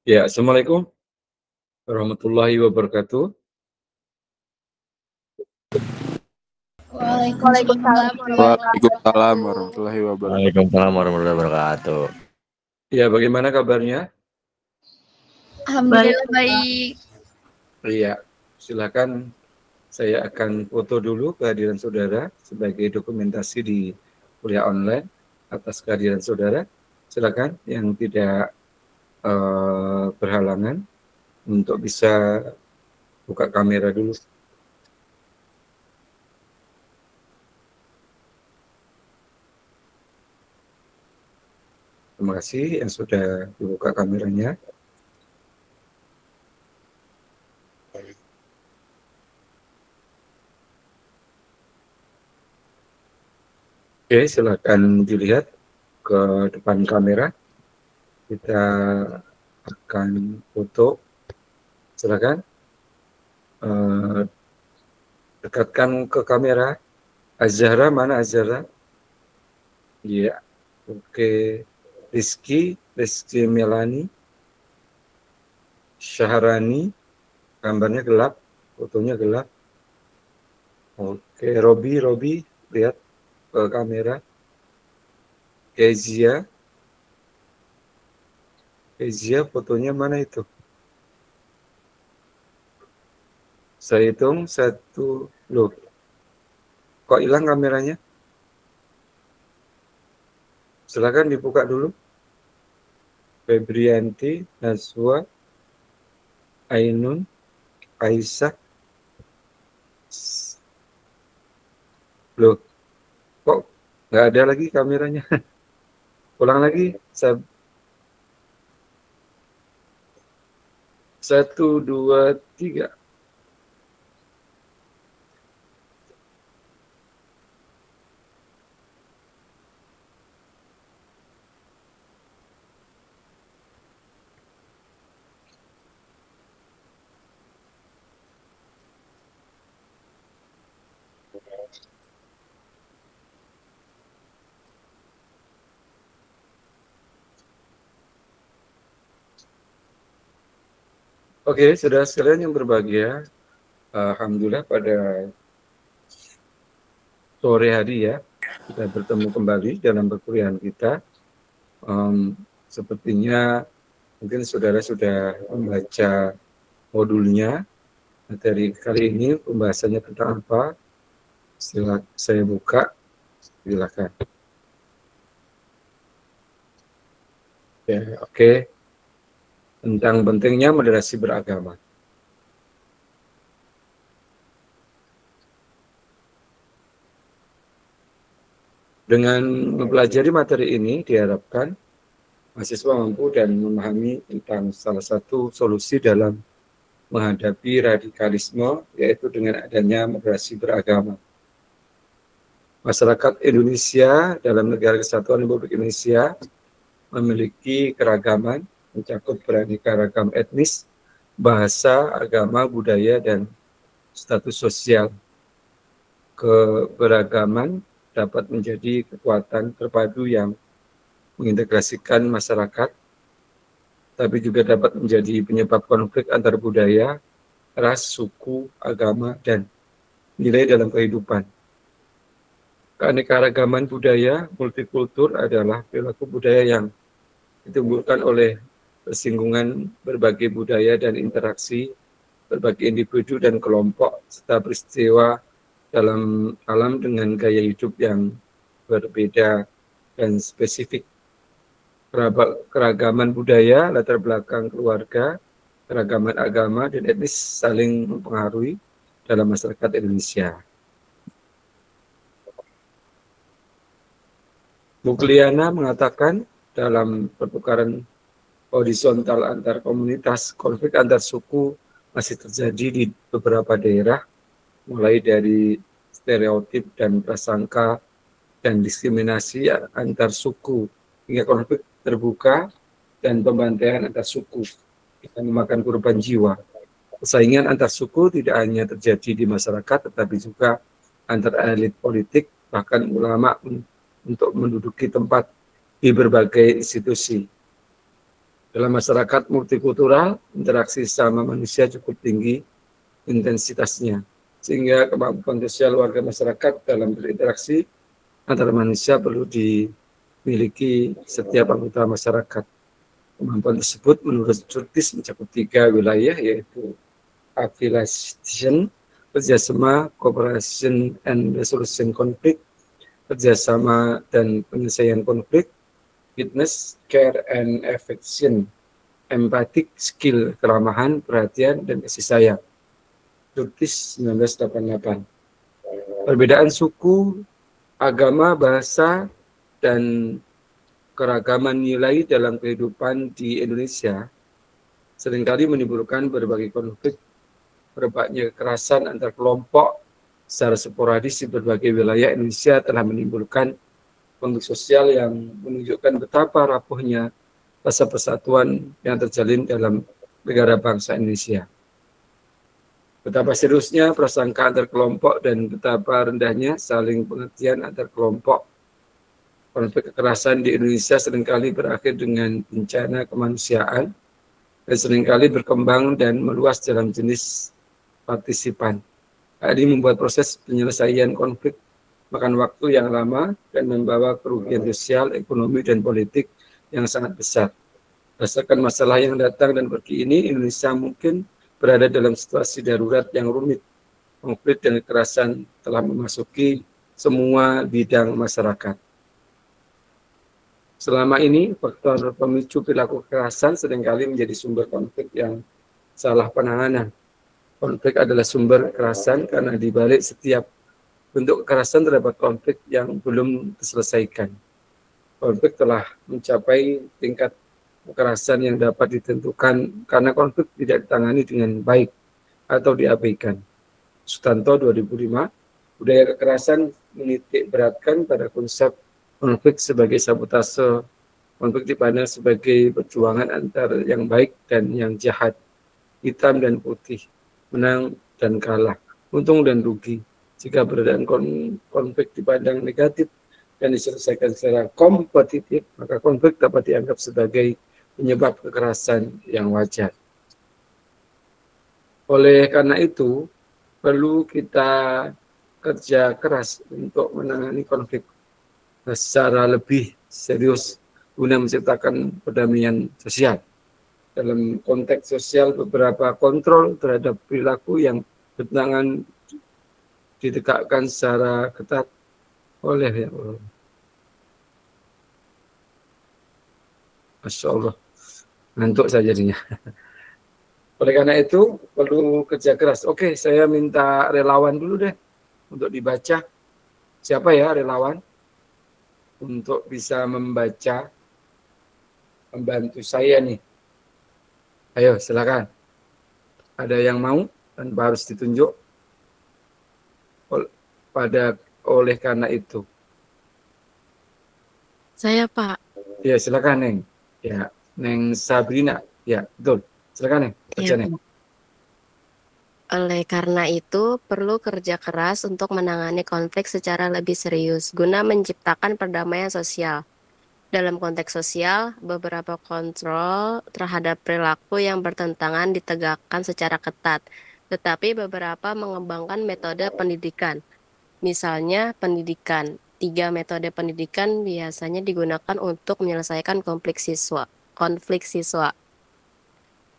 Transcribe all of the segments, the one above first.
Ya, Assalamualaikum warahmatullahi wabarakatuh. Waalaikumsalam Waalaikumsalam warahmatullahi wabarakatuh. Waalaikumsalam warahmatullahi wabarakatuh. Ya, bagaimana kabarnya? Alhamdulillah baik. Iya, silakan saya akan foto dulu kehadiran saudara sebagai dokumentasi di kuliah online atas kehadiran saudara. Silakan yang tidak berhalangan untuk bisa buka kamera dulu. Terima kasih yang sudah dibuka kameranya. Oke, silakan dilihat ke depan kamera. Kita akan foto. Silakan dekatkan ke kamera. Azhara, mana Azhara? Iya, oke. Rizky Melani, Syahrani, gambarnya gelap, fotonya gelap. Oke, Robi, lihat ke kamera. Kezia, fotonya mana itu? Saya hitung 1, loh. Kok hilang kameranya? Silakan dibuka dulu. Febrianti, Naswa, Ainun, Aisyah. Loh, kok nggak ada lagi kameranya? Ulang lagi. 1, 2, 3. Oke, saudara sekalian yang berbahagia, alhamdulillah pada sore hari ya, kita bertemu kembali dalam perkuliahan kita. Sepertinya mungkin saudara sudah membaca modulnya. Materi kali ini pembahasannya tentang apa? Saya buka, silakan. Ya, oke. Tentang pentingnya moderasi beragama. Dengan mempelajari materi ini diharapkan mahasiswa mampu dan memahami tentang salah satu solusi dalam menghadapi radikalisme, yaitu dengan adanya moderasi beragama. Masyarakat Indonesia dalam Negara Kesatuan Republik Indonesia memiliki keragaman, mencakup beraneka ragam etnis, bahasa, agama, budaya, dan status sosial. Keberagaman dapat menjadi kekuatan terpadu yang mengintegrasikan masyarakat, tapi juga dapat menjadi penyebab konflik antar budaya, ras, suku, agama, dan nilai dalam kehidupan. Keanekaragaman budaya multikultur adalah perilaku budaya yang ditimbulkan oleh persinggungan berbagai budaya dan interaksi berbagai individu dan kelompok, serta peristiwa dalam alam dengan gaya hidup yang berbeda dan spesifik. Keragaman budaya, latar belakang keluarga, keragaman agama, dan etnis saling mempengaruhi dalam masyarakat Indonesia. Mukliana mengatakan dalam pertukaran horizontal antar komunitas, konflik antar suku masih terjadi di beberapa daerah, mulai dari stereotip dan prasangka dan diskriminasi antar suku hingga konflik terbuka dan pembantaian antar suku yang memakan korban jiwa. Persaingan antar suku tidak hanya terjadi di masyarakat, tetapi juga antar elit politik, bahkan ulama untuk menduduki tempat di berbagai institusi. Dalam masyarakat multikultural, interaksi sama manusia cukup tinggi intensitasnya, sehingga kemampuan sosial warga masyarakat dalam berinteraksi antara manusia perlu dimiliki setiap anggota masyarakat. Kemampuan tersebut menurut Curtis mencakup 3 wilayah, yaitu affiliation, kerjasama, cooperation and resolution conflict, kerjasama dan penyelesaian konflik, witness, care and affection, empatik, skill, keramahan, perhatian, dan kasih sayang. Curtis 1988. Perbedaan suku, agama, bahasa, dan keragaman nilai dalam kehidupan di Indonesia seringkali menimbulkan berbagai konflik, merebaknya kekerasan antar kelompok secara sporadis di berbagai wilayah Indonesia telah menimbulkan konflik sosial yang menunjukkan betapa rapuhnya rasa persatuan yang terjalin dalam negara bangsa Indonesia. Betapa seriusnya prasangka antar kelompok dan betapa rendahnya saling pengertian antar kelompok. Konflik kekerasan di Indonesia seringkali berakhir dengan bencana kemanusiaan dan seringkali berkembang dan meluas dalam jenis partisipan. Hal ini membuat proses penyelesaian konflik makan waktu yang lama dan membawa kerugian sosial, ekonomi, dan politik yang sangat besar. Berdasarkan masalah yang datang dan pergi ini, Indonesia mungkin berada dalam situasi darurat yang rumit. Konflik dan kekerasan telah memasuki semua bidang masyarakat. Selama ini, faktor pemicu perilaku kekerasan seringkali menjadi sumber konflik yang salah penanganan. Konflik adalah sumber kekerasan karena di balik setiap bentuk kekerasan terdapat konflik yang belum diselesaikan. Konflik telah mencapai tingkat kekerasan yang dapat ditentukan karena konflik tidak ditangani dengan baik atau diabaikan. Sutanto 2005, budaya kekerasan menitik beratkan pada konsep konflik sebagai sabotase. Konflik dipandang sebagai perjuangan antara yang baik dan yang jahat, hitam dan putih, menang dan kalah, untung dan rugi. Jika perbedaan konflik dipandang negatif dan diselesaikan secara kompetitif, maka konflik dapat dianggap sebagai penyebab kekerasan yang wajar. Oleh karena itu, perlu kita kerja keras untuk menangani konflik secara lebih serius guna menciptakan perdamaian sosial. Dalam konteks sosial, beberapa kontrol terhadap perilaku yang bertentangan ditegakkan secara ketat oleh ya Allah. Masya Allah, ngantuk saya jadinya. Oleh karena itu, perlu kerja keras. Oke, saya minta relawan dulu deh untuk dibaca. Siapa ya relawan? Untuk bisa membaca, membantu saya nih. Ayo, silakan. Ada yang mau tanpa harus ditunjuk? Oleh karena itu. Saya, Pak. Ya, silakan, Neng. Ya, Neng Sabrina. Ya, betul. Silakan, Neng. Baca, Neng. Oleh karena itu, perlu kerja keras untuk menangani konflik secara lebih serius, guna menciptakan perdamaian sosial. Dalam konteks sosial, beberapa kontrol terhadap perilaku yang bertentangan ditegakkan secara ketat, tetapi beberapa mengembangkan metode pendidikan. Misalnya, pendidikan. 3 metode pendidikan biasanya digunakan untuk menyelesaikan konflik siswa,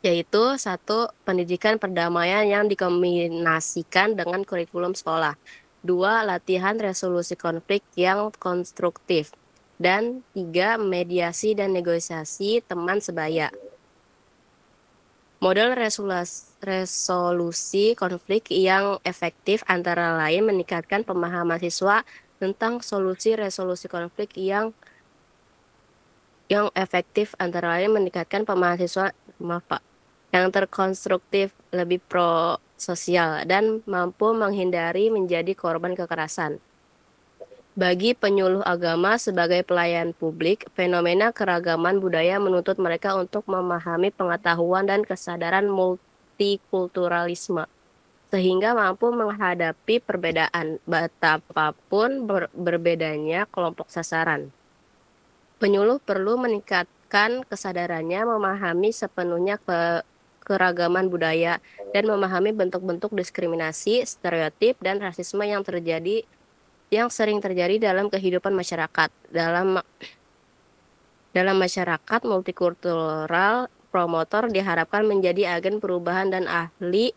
yaitu 1. Pendidikan perdamaian yang dikombinasikan dengan kurikulum sekolah. 2. Latihan resolusi konflik yang konstruktif. Dan 3. Mediasi dan negosiasi teman sebaya. Model resolusi konflik yang efektif antara lain meningkatkan pemahaman siswa tentang solusi resolusi konflik yang efektif antara lain meningkatkan pemahaman siswa, yang terkonstruktif, lebih pro-sosial, dan mampu menghindari menjadi korban kekerasan. Bagi penyuluh agama sebagai pelayan publik, fenomena keragaman budaya menuntut mereka untuk memahami pengetahuan dan kesadaran multikulturalisme, sehingga mampu menghadapi perbedaan, betapapun berbedanya kelompok sasaran. Penyuluh perlu meningkatkan meningkatkan kesadarannya memahami sepenuhnya keragaman budaya dan memahami bentuk-bentuk diskriminasi, stereotip, dan rasisme yang sering terjadi dalam kehidupan masyarakat. Dalam masyarakat multikultural, promotor diharapkan menjadi agen perubahan dan ahli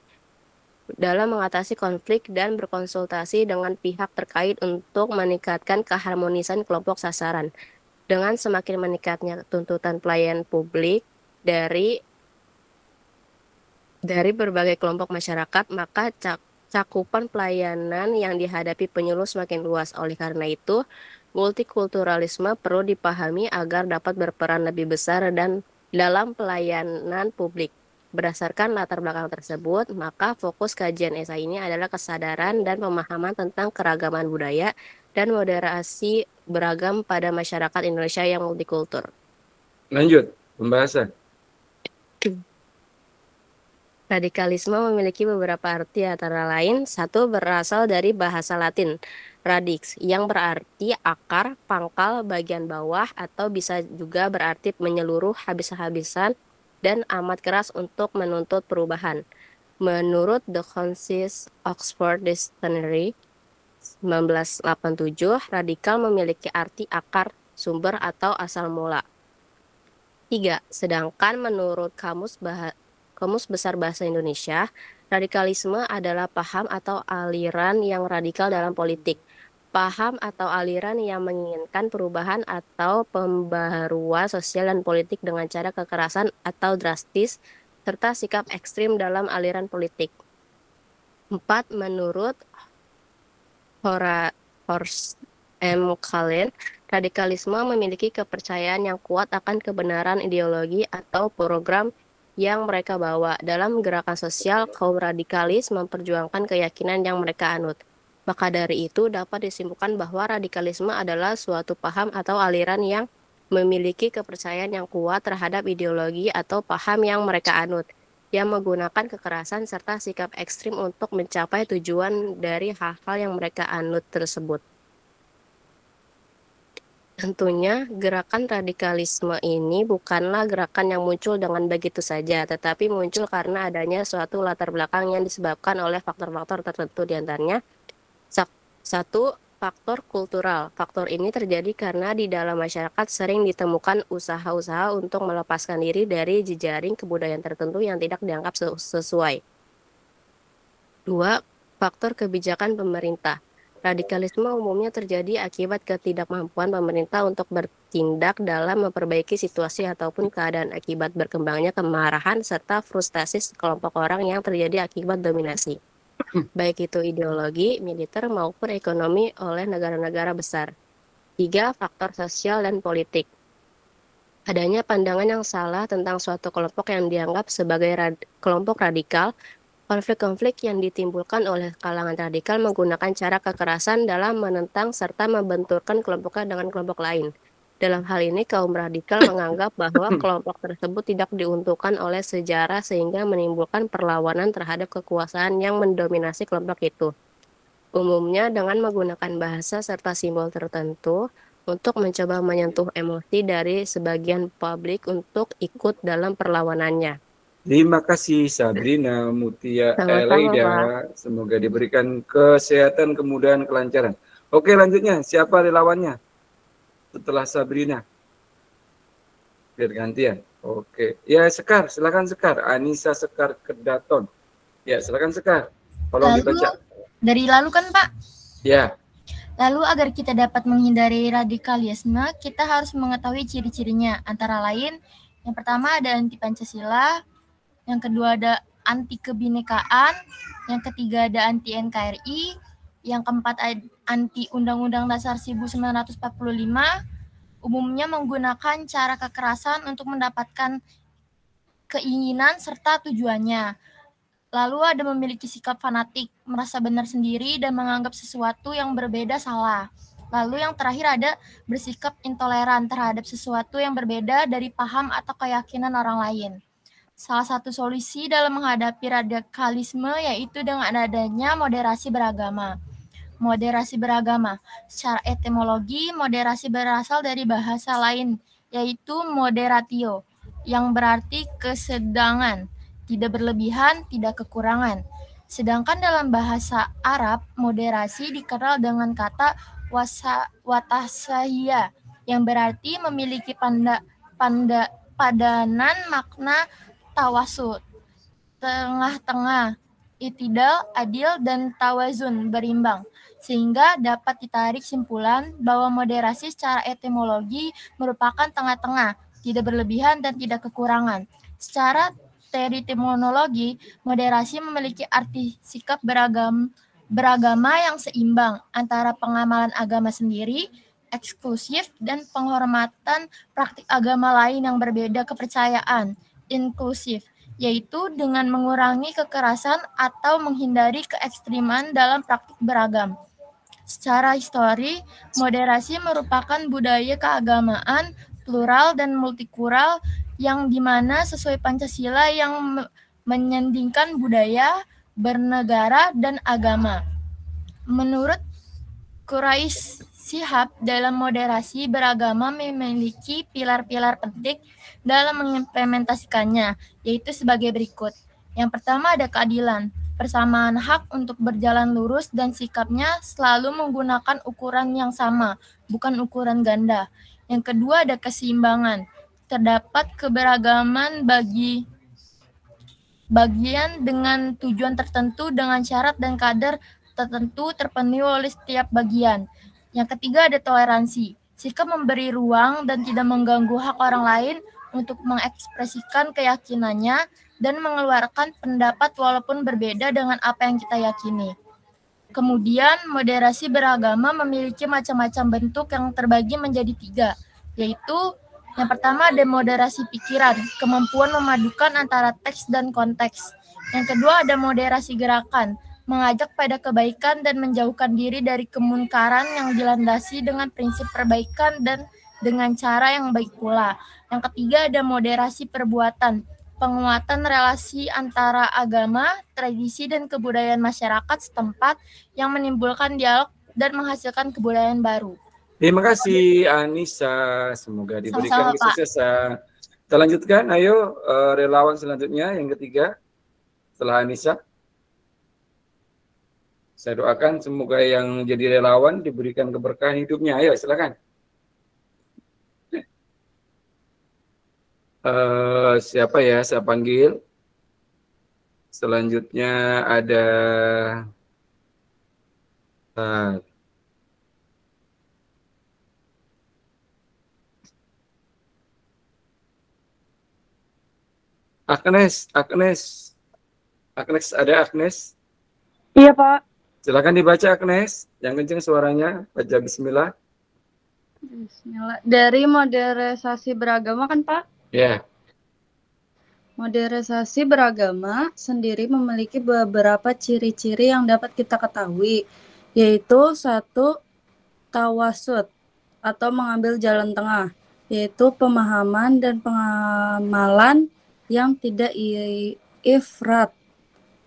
dalam mengatasi konflik dan berkonsultasi dengan pihak terkait untuk meningkatkan keharmonisan kelompok sasaran. Dengan semakin meningkatnya tuntutan pelayan publik dari berbagai kelompok masyarakat, maka cakupan pelayanan yang dihadapi penyuluh semakin luas. Oleh karena itu, multikulturalisme perlu dipahami agar dapat berperan lebih besar dan dalam pelayanan publik. Berdasarkan latar belakang tersebut, maka fokus kajian esai ini adalah kesadaran dan pemahaman tentang keragaman budaya dan moderasi beragam pada masyarakat Indonesia yang multikultur. Lanjut, pembahasan. Radikalisme memiliki beberapa arti, antara lain, satu, berasal dari bahasa Latin, radix, yang berarti akar, pangkal, bagian bawah, atau bisa juga berarti menyeluruh, habis-habisan, dan amat keras untuk menuntut perubahan. Menurut The Concise Oxford Dictionary 1987, radikal memiliki arti akar, sumber, atau asal mula. 3. Sedangkan menurut Kamus Besar Bahasa Indonesia, radikalisme adalah paham atau aliran yang radikal dalam politik. Paham atau aliran yang menginginkan perubahan atau pembaharuan sosial dan politik dengan cara kekerasan atau drastis, serta sikap ekstrim dalam aliran politik. 4. Menurut Horace M. Kallen, radikalisme memiliki kepercayaan yang kuat akan kebenaran ideologi atau program yang mereka bawa. Dalam gerakan sosial, kaum radikalis memperjuangkan keyakinan yang mereka anut. Maka dari itu dapat disimpulkan bahwa radikalisme adalah suatu paham atau aliran yang memiliki kepercayaan yang kuat terhadap ideologi atau paham yang mereka anut, yang menggunakan kekerasan serta sikap ekstrim untuk mencapai tujuan dari hal-hal yang mereka anut tersebut. Tentunya, gerakan radikalisme ini bukanlah gerakan yang muncul dengan begitu saja, tetapi muncul karena adanya suatu latar belakang yang disebabkan oleh faktor-faktor tertentu, diantaranya satu, faktor kultural. Faktor ini terjadi karena di dalam masyarakat sering ditemukan usaha-usaha untuk melepaskan diri dari jejaring kebudayaan tertentu yang tidak dianggap sesuai. 2. Faktor kebijakan pemerintah. Radikalisme umumnya terjadi akibat ketidakmampuan pemerintah untuk bertindak dalam memperbaiki situasi ataupun keadaan akibat berkembangnya kemarahan serta frustasi sekelompok orang yang terjadi akibat dominasi, baik itu ideologi, militer, maupun ekonomi oleh negara-negara besar. 3. Faktor sosial dan politik. Adanya pandangan yang salah tentang suatu kelompok yang dianggap sebagai kelompok radikal. Konflik-konflik yang ditimbulkan oleh kalangan radikal menggunakan cara kekerasan dalam menentang serta membenturkan kelompoknya dengan kelompok lain. Dalam hal ini, kaum radikal menganggap bahwa kelompok tersebut tidak diuntukkan oleh sejarah sehingga menimbulkan perlawanan terhadap kekuasaan yang mendominasi kelompok itu. Umumnya dengan menggunakan bahasa serta simbol tertentu untuk mencoba menyentuh emosi dari sebagian publik untuk ikut dalam perlawanannya. Terima kasih Sabrina Mutia Sama-sama, Elaida. Pak. Semoga diberikan kesehatan, kemudahan, kelancaran. Oke, lanjutnya. Siapa relawannya? Setelah Sabrina. Biar gantian. Oke. Ya, Sekar. Silakan Sekar. Anissa Sekar Kedaton. Ya, silakan Sekar. Tolong dibaca. Dari lalu kan, Pak? Ya. Lalu agar kita dapat menghindari radikalisme, kita harus mengetahui ciri-cirinya. Antara lain, yang pertama ada anti Pancasila, yang kedua ada anti kebinekaan, yang ketiga ada anti NKRI, yang keempat anti Undang-Undang Dasar 1945, umumnya menggunakan cara kekerasan untuk mendapatkan keinginan serta tujuannya. Lalu ada memiliki sikap fanatik, merasa benar sendiri dan menganggap sesuatu yang berbeda salah. Lalu yang terakhir ada bersikap intoleran terhadap sesuatu yang berbeda dari paham atau keyakinan orang lain. Salah satu solusi dalam menghadapi radikalisme yaitu dengan adanya moderasi beragama. Moderasi beragama. Secara etimologi, moderasi berasal dari bahasa lain yaitu moderatio, yang berarti kesedangan, tidak berlebihan, tidak kekurangan. Sedangkan dalam bahasa Arab, moderasi dikenal dengan kata watasahiyah, yang berarti memiliki padanan makna tawasud, tengah-tengah, itidal, adil, dan tawazun, berimbang. Sehingga dapat ditarik simpulan bahwa moderasi secara etimologi merupakan tengah-tengah, tidak berlebihan dan tidak kekurangan. Secara terminologi, moderasi memiliki arti sikap beragama yang seimbang antara pengamalan agama sendiri, eksklusif, dan penghormatan praktik agama lain yang berbeda kepercayaan, inklusif, yaitu dengan mengurangi kekerasan atau menghindari keekstriman dalam praktik beragam. Secara histori, moderasi merupakan budaya keagamaan plural dan multikultural yang dimana sesuai Pancasila yang menyandingkan budaya, bernegara, dan agama. Menurut Quraish Shihab, dalam moderasi beragama memiliki pilar-pilar penting dalam mengimplementasikannya, yaitu sebagai berikut. Yang pertama ada keadilan, persamaan hak untuk berjalan lurus dan sikapnya selalu menggunakan ukuran yang sama, bukan ukuran ganda. Yang kedua ada keseimbangan, terdapat keberagaman bagi bagian dengan tujuan tertentu dengan syarat dan kadar tertentu terpenuhi oleh setiap bagian. Yang ketiga ada toleransi, sikap memberi ruang dan tidak mengganggu hak orang lain untuk mengekspresikan keyakinannya dan mengeluarkan pendapat walaupun berbeda dengan apa yang kita yakini. Kemudian, moderasi beragama memiliki macam-macam bentuk yang terbagi menjadi 3, yaitu yang pertama ada moderasi pikiran, kemampuan memadukan antara teks dan konteks. Yang kedua ada moderasi gerakan, mengajak pada kebaikan dan menjauhkan diri dari kemunkaran yang dilandasi dengan prinsip perbaikan dan dengan cara yang baik pula. Yang ketiga ada moderasi perbuatan, penguatan relasi antara agama, tradisi, dan kebudayaan masyarakat setempat yang menimbulkan dialog dan menghasilkan kebudayaan baru. Terima kasih Anissa, semoga diberikan Sama-sama, Pak. kesuksesan. Kita lanjutkan, ayo relawan selanjutnya yang ketiga setelah Anissa. Saya doakan semoga yang jadi relawan diberikan keberkahan hidupnya. Ayo silakan. Siapa ya? Saya panggil. Selanjutnya ada Agnes, ada Agnes? Iya, Pak. Silakan dibaca Agnes, yang kenceng suaranya, baca bismillah. Bismillah. Dari moderasi beragama kan, Pak? Ya. Moderasi beragama sendiri memiliki beberapa ciri-ciri yang dapat kita ketahui, yaitu 1, tawasud atau mengambil jalan tengah, yaitu pemahaman dan pengamalan yang tidak ifrat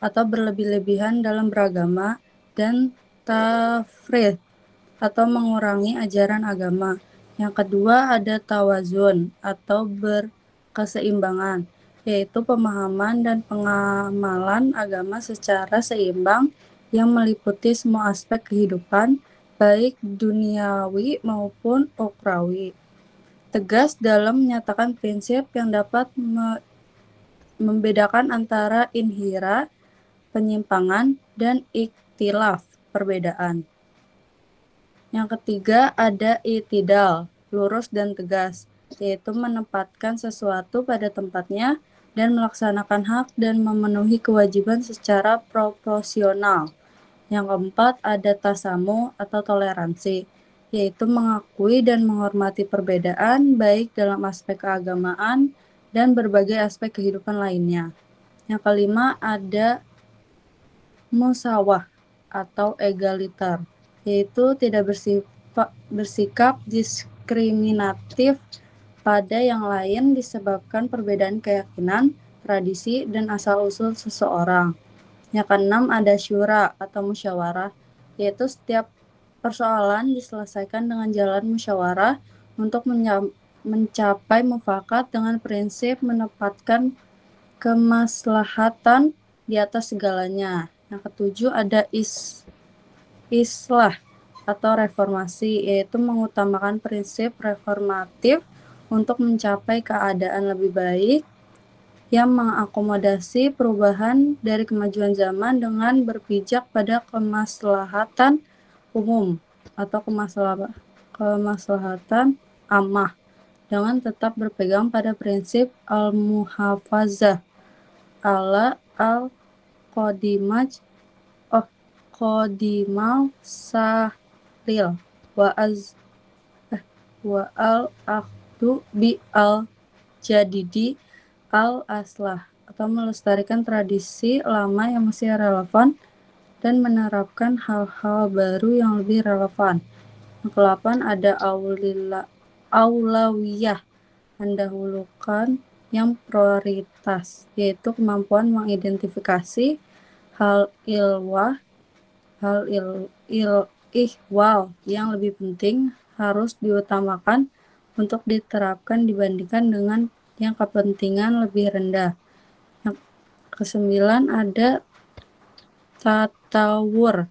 atau berlebih-lebihan dalam beragama, dan tafrid atau mengurangi ajaran agama. Yang kedua ada tawazun atau berkeseimbangan, yaitu pemahaman dan pengamalan agama secara seimbang yang meliputi semua aspek kehidupan, baik duniawi maupun ukhrawi. Tegas dalam menyatakan prinsip yang dapat membedakan antara inhira, penyimpangan, dan ikhtilaf, perbedaan. Yang ketiga ada itidal, lurus dan tegas, yaitu menempatkan sesuatu pada tempatnya dan melaksanakan hak dan memenuhi kewajiban secara proporsional. Yang keempat ada tasamu atau toleransi, yaitu mengakui dan menghormati perbedaan baik dalam aspek keagamaan dan berbagai aspek kehidupan lainnya. Yang kelima ada musawah atau egaliter, yaitu tidak bersikap diskriminatif pada yang lain disebabkan perbedaan keyakinan, tradisi, dan asal-usul seseorang. Yang keenam ada syura atau musyawarah, yaitu setiap persoalan diselesaikan dengan jalan musyawarah untuk mencapai mufakat dengan prinsip menempatkan kemaslahatan di atas segalanya. Yang ketujuh ada islah atau reformasi, yaitu mengutamakan prinsip reformatif untuk mencapai keadaan lebih baik yang mengakomodasi perubahan dari kemajuan zaman dengan berpijak pada kemaslahatan umum atau kemaslahatan ammah dengan tetap berpegang pada prinsip al-muhafazah ala al-qadimal salil wa al-akhdu bi al-jadidi al-aslah, atau melestarikan tradisi lama yang masih relevan dan menerapkan hal-hal baru yang lebih relevan. Yang ke-8 ada aulawiyah, mendahulukan yang prioritas, yaitu kemampuan mengidentifikasi hal ihwal yang lebih penting harus diutamakan untuk diterapkan dibandingkan dengan yang kepentingan lebih rendah. Yang ke-9 ada tatawur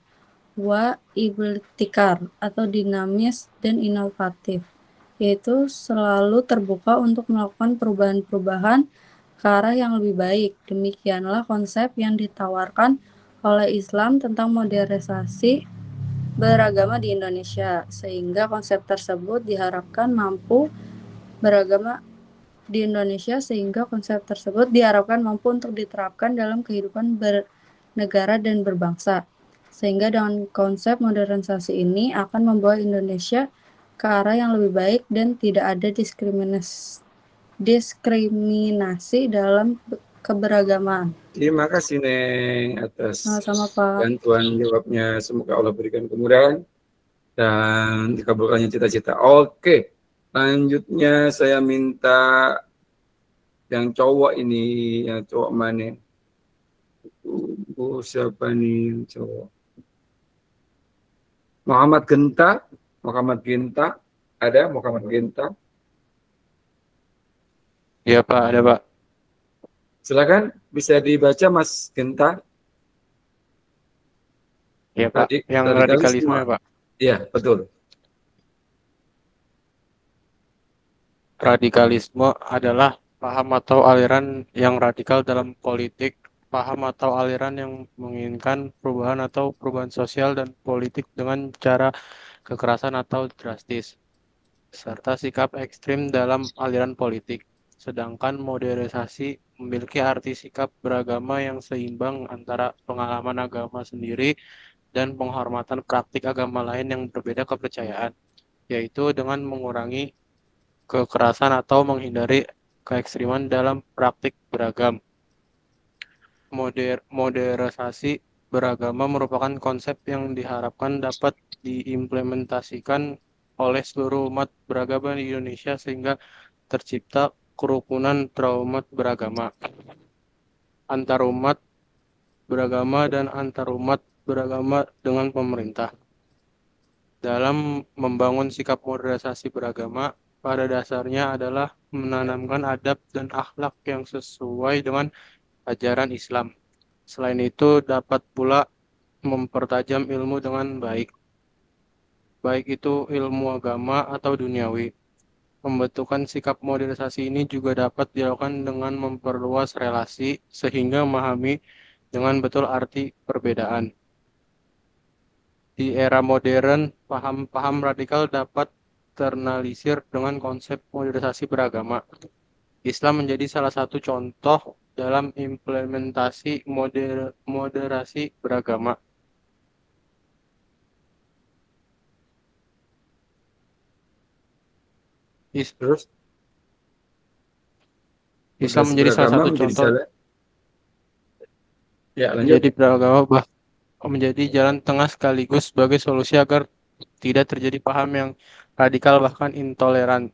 wa ibtikar atau dinamis dan inovatif, yaitu selalu terbuka untuk melakukan perubahan-perubahan ke arah yang lebih baik. Demikianlah konsep yang ditawarkan oleh Islam tentang modernisasi beragama di Indonesia, sehingga konsep tersebut diharapkan mampu untuk diterapkan dalam kehidupan bernegara dan berbangsa. Sehingga dengan konsep modernisasi ini akan membawa Indonesia ke arah yang lebih baik dan tidak ada diskriminasi dalam keberagaman. Terima kasih Neng atas Sama-sama, Pak. bantuan jawabnya. Semoga Allah berikan kemudahan dan dikabulkannya cita-cita. Oke, lanjutnya saya minta yang cowok ini, yang cowok mana? Siapa nih yang cowok? Muhammad Genta, ada Muhammad Genta? Iya Pak, ada Pak. Silakan, bisa dibaca Mas Genta. Iya Pak, yang radikalisme ya Pak. Iya, betul. Radikalisme adalah paham atau aliran yang radikal dalam politik, paham atau aliran yang menginginkan perubahan atau perubahan sosial dan politik dengan cara kekerasan atau drastis, serta sikap ekstrim dalam aliran politik. Sedangkan modernisasi memiliki arti sikap beragama yang seimbang antara pengalaman agama sendiri dan penghormatan praktik agama lain yang berbeda kepercayaan, yaitu dengan mengurangi kekerasan atau menghindari keekstriman dalam praktik beragam. Modernisasi beragama merupakan konsep yang diharapkan dapat diimplementasikan oleh seluruh umat beragama di Indonesia sehingga tercipta kerukunan antarumat beragama, antarumat beragama dan antarumat beragama dengan pemerintah. Dalam membangun sikap modernisasi beragama, pada dasarnya adalah menanamkan adab dan akhlak yang sesuai dengan ajaran Islam. Selain itu, dapat pula mempertajam ilmu dengan baik itu ilmu agama atau duniawi. Pembentukan sikap modernisasi ini juga dapat dilakukan dengan memperluas relasi sehingga memahami dengan betul arti perbedaan. Di era modern, paham-paham radikal dapat ternalisir dengan konsep modernisasi beragama. Islam menjadi salah satu contoh dalam implementasi moderasi beragama. Terus Islam menjadi salah satu contoh menjadi beragama menjadi jalan tengah sekaligus sebagai solusi agar tidak terjadi paham yang radikal bahkan intoleran.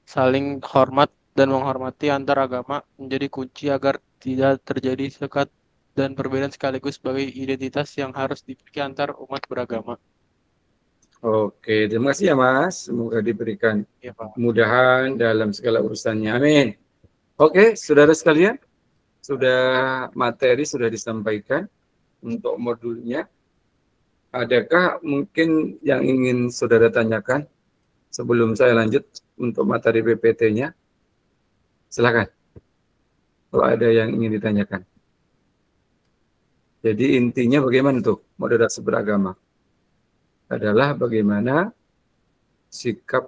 Saling hormat dan menghormati antar agama menjadi kunci agar tidak terjadi sekat dan perbedaan sekaligus sebagai identitas yang harus dimiliki antar umat beragama. Oke, terima kasih ya Mas. Semoga diberikan Ya, Pak. kemudahan dalam segala urusannya. Amin. Oke, saudara sekalian, materi sudah disampaikan untuk modulnya. Adakah mungkin yang ingin saudara tanyakan sebelum saya lanjut untuk materi PPT-nya? Silakan. Kalau ada yang ingin ditanyakan. Jadi intinya bagaimana tuh moderasi beragama? Adalah bagaimana sikap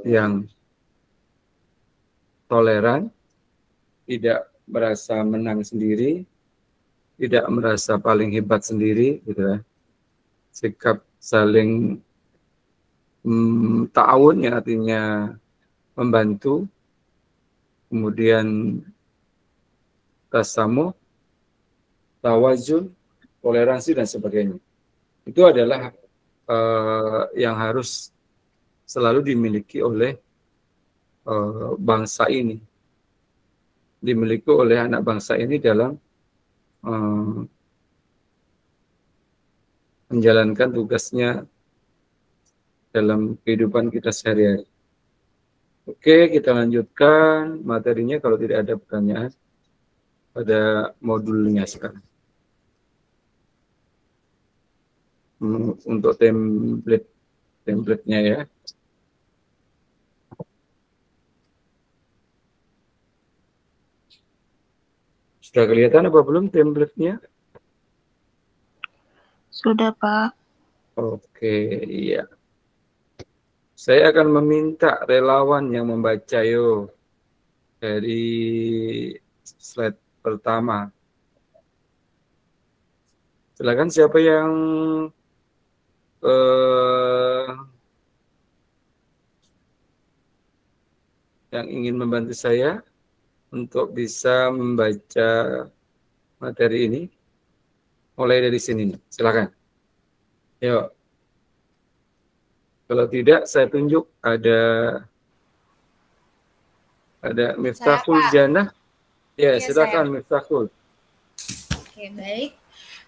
yang toleran, tidak merasa menang sendiri, tidak merasa paling hebat sendiri, gitu ya. Sikap saling ta'awun, yang artinya membantu, kemudian tasamuh, tawazun, toleransi dan sebagainya. Itu adalah yang harus selalu dimiliki oleh bangsa ini, dimiliki oleh anak bangsa ini dalam menjalankan tugasnya dalam kehidupan kita sehari-hari. Oke, kita lanjutkan materinya kalau tidak ada pertanyaan pada modulnya sekarang. Untuk template-nya ya. Sudah kelihatan apa belum template-nya? Sudah, Pak. Oke, iya. Saya akan meminta relawan yang membaca dari slide pertama. Silakan siapa yang ingin membantu saya untuk bisa membaca materi ini. Mulai dari sini, silakan. Yuk. Kalau tidak, saya tunjuk ada Miftahul Jannah. Ya, silakan Miftahul. Oke, baik.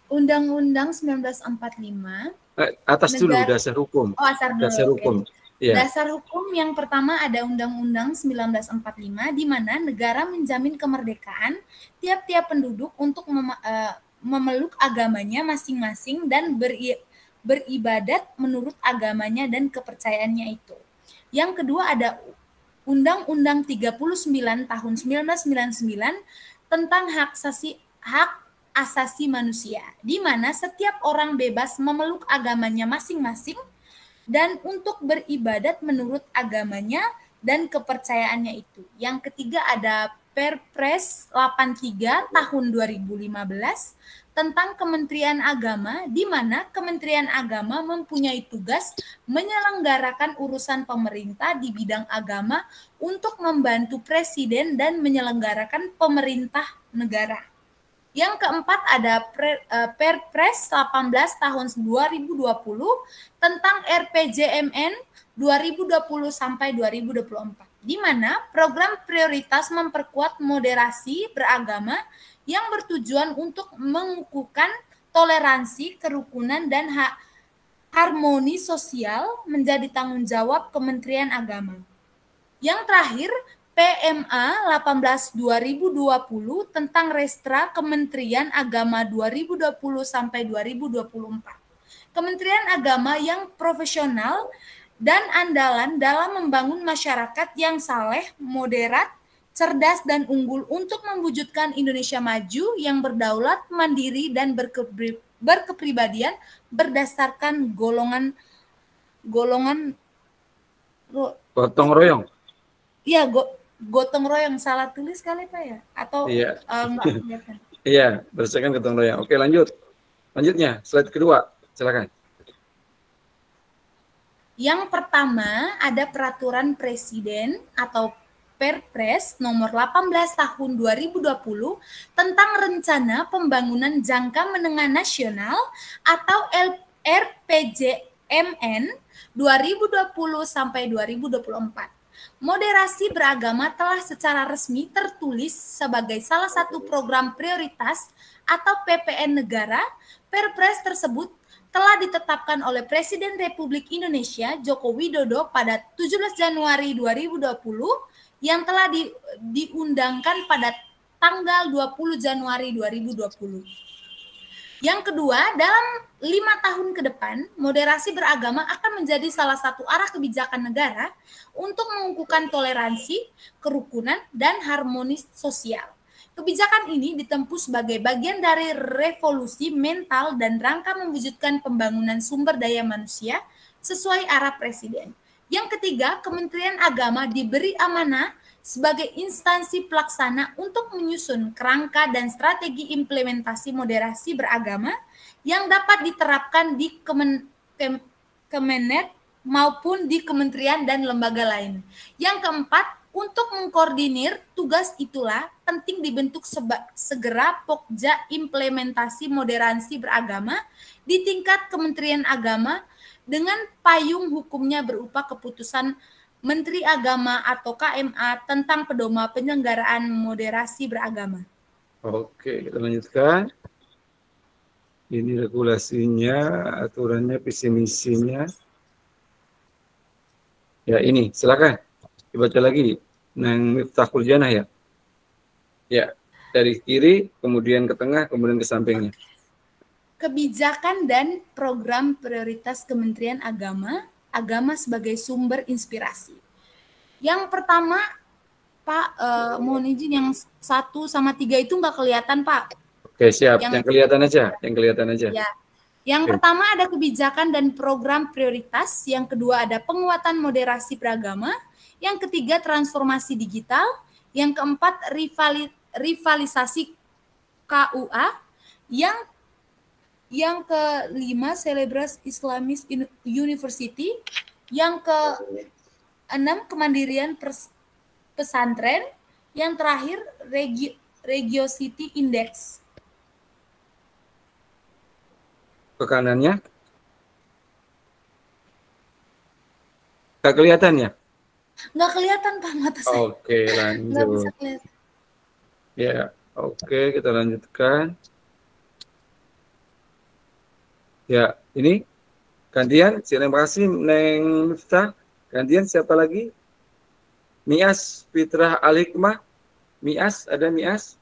Undang-Undang 1945. Atas dulu dasar hukum. Oh, dasar hukum. Ya. Dasar hukum yang pertama ada Undang-Undang 1945 di mana negara menjamin kemerdekaan tiap-tiap penduduk untuk memeluk agamanya masing-masing dan beribadat menurut agamanya dan kepercayaannya itu. Yang kedua ada Undang-Undang 39 tahun 1999 tentang hak asasi manusia, di mana setiap orang bebas memeluk agamanya masing-masing dan untuk beribadat menurut agamanya dan kepercayaannya itu. Yang ketiga ada Perpres 83 tahun 2015 tentang Kementerian Agama, di mana Kementerian Agama mempunyai tugas menyelenggarakan urusan pemerintah di bidang agama untuk membantu Presiden dan menyelenggarakan pemerintah negara. Yang keempat ada Perpres 18 tahun 2020 tentang RPJMN 2020 sampai 2024, di mana program prioritas memperkuat moderasi beragama yang bertujuan untuk mengukuhkan toleransi, kerukunan, dan harmoni sosial menjadi tanggung jawab Kementerian Agama. Yang terakhir, PMA 18/2020 tentang Restra Kementerian Agama 2020 sampai 2024. Kementerian Agama yang profesional dan andalan dalam membangun masyarakat yang saleh, moderat, cerdas dan unggul untuk mewujudkan Indonesia maju yang berdaulat, mandiri dan berkepribadian berdasarkan golongan gotong royong. Iya, gotong royong, salah tulis kali Pak ya? Atau iya. Enggak kelihatan? Iya, berdasarkan gotong royong. Oke, lanjutnya slide kedua, silakan. Yang pertama ada peraturan presiden atau Perpres nomor 18 tahun 2020 tentang rencana pembangunan jangka menengah nasional atau RPJMN 2020 sampai 2024. Moderasi beragama telah secara resmi tertulis sebagai salah satu program prioritas atau PPN negara. Perpres tersebut telah ditetapkan oleh Presiden Republik Indonesia Joko Widodo pada 17 Januari 2020 yang telah diundangkan pada tanggal 20 Januari 2020. Yang kedua, dalam 5 tahun ke depan, moderasi beragama akan menjadi salah satu arah kebijakan negara untuk mengukuhkan toleransi, kerukunan, dan harmonis sosial. Kebijakan ini ditempuh sebagai bagian dari revolusi mental dan rangka mewujudkan pembangunan sumber daya manusia sesuai arah Presiden. Yang ketiga, Kementerian Agama diberi amanah sebagai instansi pelaksana untuk menyusun kerangka dan strategi implementasi moderasi beragama yang dapat diterapkan di Kemenet maupun di kementerian dan lembaga lain. Yang keempat, untuk mengkoordinir tugas itulah penting dibentuk segera Pokja implementasi moderasi beragama di tingkat Kementerian Agama dengan payung hukumnya berupa keputusan Menteri Agama atau KMA tentang pedoman penyelenggaraan moderasi beragama. Oke, kita lanjutkan. Ini regulasinya, aturannya, visi misinya. Ya, ini silakan dibaca lagi. Nang Miftahul Janah ya. Ya, dari kiri, kemudian ke tengah, kemudian ke sampingnya. Kebijakan dan program prioritas Kementerian Agama sebagai sumber inspirasi. Yang pertama, Pak, mohon izin yang 1 sama 3 itu nggak kelihatan, Pak. Oke, siap. Yang kelihatan aja. Ya. Yang pertama ada kebijakan dan program prioritas, yang kedua ada penguatan moderasi beragama, yang ketiga transformasi digital, yang keempat rivalisasi KUA, yang kelima Selebritas Islamic University, yang ke-6 kemandirian pesantren, yang terakhir Regiosity Index. Ke kanannya. Nggak kelihatan ya? Nggak kelihatan, Pak, mata saya. Oke, lanjut. Nggak bisa kelihatan. Ya, oke, kita lanjutkan. Ya, ini gantian. Terima kasih, Neng Miftah. Gantian siapa lagi? Mias Fitrah Al-Hikmah. Mias, ada Mias?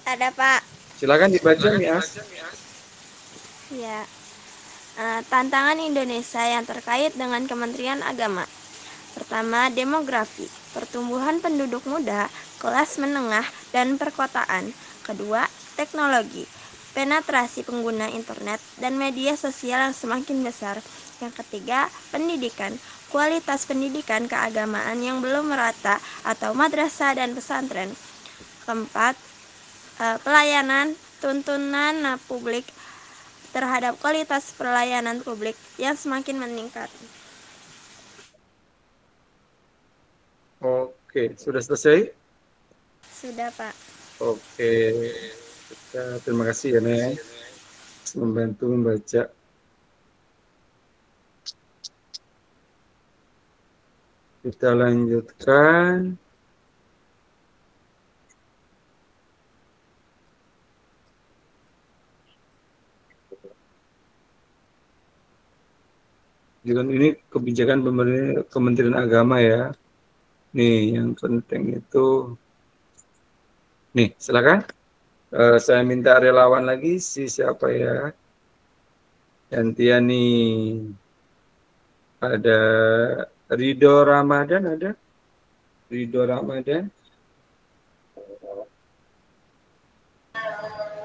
Ada, Pak. Silakan dibaca, Mias. Ya. Tantangan Indonesia yang terkait dengan Kementerian Agama. Pertama, demografi, pertumbuhan penduduk muda, kelas menengah, dan perkotaan. Kedua, teknologi, penetrasi pengguna internet dan media sosial yang semakin besar. Yang ketiga, pendidikan, kualitas pendidikan keagamaan yang belum merata atau madrasah dan pesantren. Keempat, pelayanan, tuntunan publik terhadap kualitas pelayanan publik yang semakin meningkat. Oke, sudah selesai? Sudah, Pak. Oke, terima kasih ya, Neng, membantu membaca. Kita lanjutkan. Ini kebijakan pemerintah Kementerian Agama ya. Nih, yang penting itu. Nih, silakan. Saya minta relawan lagi, siapa ya? Gantian nih. Ada Ridho Ramadan, ada? Ridho Ramadan.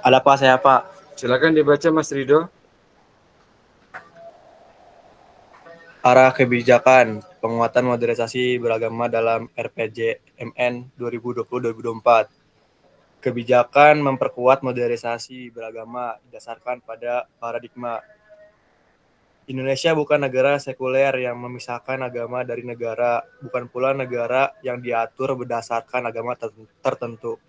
Ada, Pak, saya, Pak. Silakan dibaca, Mas Ridho. Arah kebijakan penguatan modernisasi beragama dalam RPJMN 2020-2024. Kebijakan memperkuat modernisasi beragama didasarkan pada paradigma Indonesia bukan negara sekuler yang memisahkan agama dari negara, bukan pula negara yang diatur berdasarkan agama tertentu.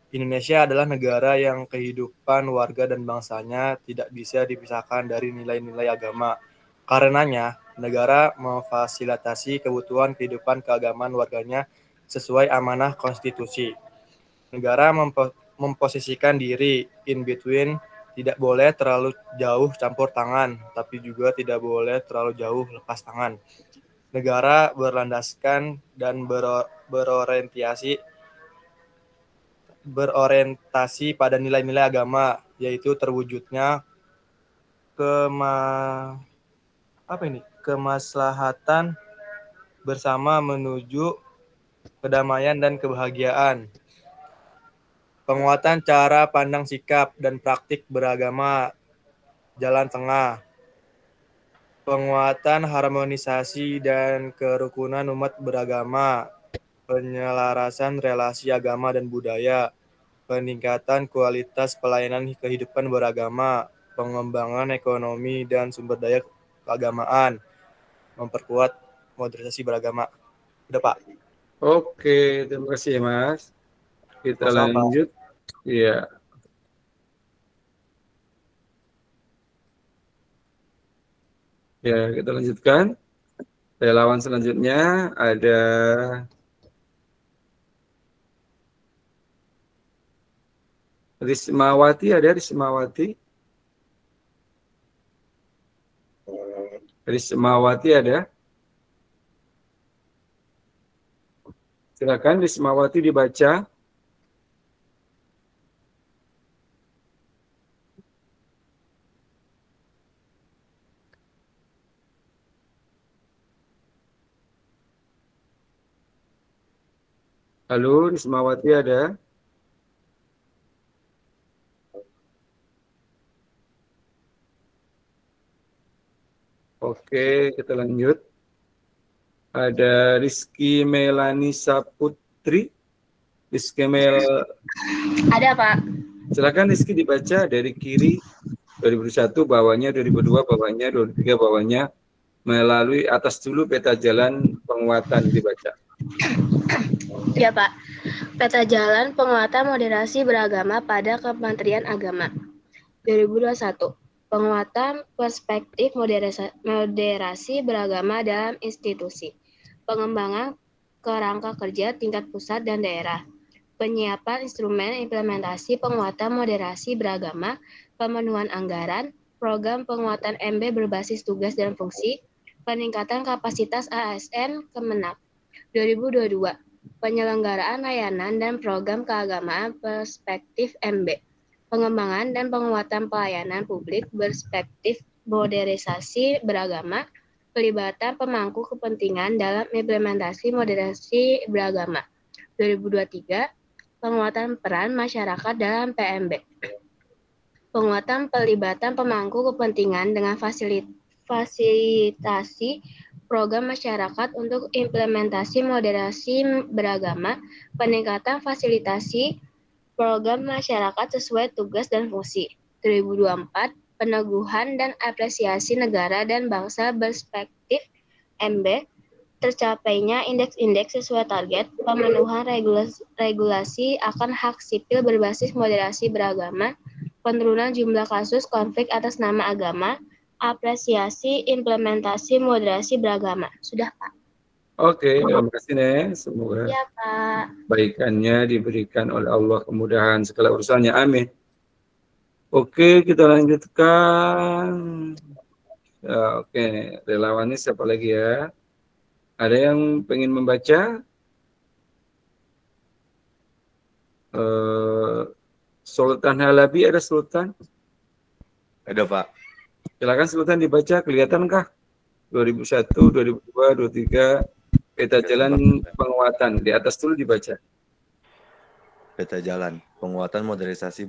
Indonesia adalah negara yang kehidupan warga dan bangsanya tidak bisa dipisahkan dari nilai-nilai agama. Karenanya, negara memfasilitasi kebutuhan kehidupan keagamaan warganya sesuai amanah konstitusi. Negara memposisikan diri in between, Tidak boleh terlalu jauh campur tangan, tapi juga tidak boleh terlalu jauh lepas tangan. Negara berlandaskan dan berorientasi pada nilai-nilai agama, yaitu terwujudnya kemaslahatan bersama menuju kedamaian dan kebahagiaan. Penguatan cara pandang sikap dan praktik beragama, jalan tengah. Penguatan harmonisasi dan kerukunan umat beragama, penyelarasan relasi agama dan budaya, peningkatan kualitas pelayanan kehidupan beragama, pengembangan ekonomi dan sumber daya keagamaan, memperkuat modernisasi beragama. Udah, Pak. Oke, terima kasih ya, Mas. Kita lanjut. Iya. Ya, kita lanjutkan. Relawan selanjutnya ada Rismawati, Rismawati ada? Silakan Rismawati dibaca. Halo, Rismawati ada? Oke, kita lanjut. Ada Rizky Melani Saputri. Ada, Pak. Silakan Rizky dibaca dari kiri 2001, bawahnya 2002, bawahnya 2003, bawahnya melalui atas dulu peta jalan penguatan dibaca. Ya, Pak. Peta jalan penguatan moderasi beragama pada Kementerian Agama 2021. Penguatan perspektif moderasi beragama dalam institusi. Pengembangan kerangka kerja tingkat pusat dan daerah. Penyiapan instrumen implementasi penguatan moderasi beragama, pemenuhan anggaran, program penguatan MB berbasis tugas dan fungsi, peningkatan kapasitas ASN Kemenak 2022. Penyelenggaraan layanan dan program keagamaan perspektif MB. Pengembangan dan penguatan pelayanan publik berspektif modernisasi beragama, pelibatan pemangku kepentingan dalam implementasi moderasi beragama. 2023, penguatan peran masyarakat dalam PMB. Penguatan pelibatan pemangku kepentingan dengan fasilitasi program masyarakat untuk implementasi moderasi beragama, peningkatan fasilitasi program masyarakat sesuai tugas dan fungsi. 2024, peneguhan dan apresiasi negara dan bangsa berspektif MB, tercapainya indeks-indeks sesuai target, pemenuhan regulasi akan hak sipil berbasis moderasi beragama, penurunan jumlah kasus konflik atas nama agama, apresiasi implementasi moderasi beragama. Sudah, Pak. Oke, terima kasih, Nek. Semoga Ya, Pak. baikannya diberikan oleh Allah, kemudahan segala urusannya. Amin. Oke, kita lanjutkan. Ya, oke, relawannya siapa lagi ya? Ada yang pengen membaca? Sultan Halabi, ada Sultan? Ada, Pak. Silakan Sultan dibaca, kelihatankah? 2001, 2002, 2023, peta jalan penguatan. Di atas dulu dibaca. Peta jalan penguatan modernisasi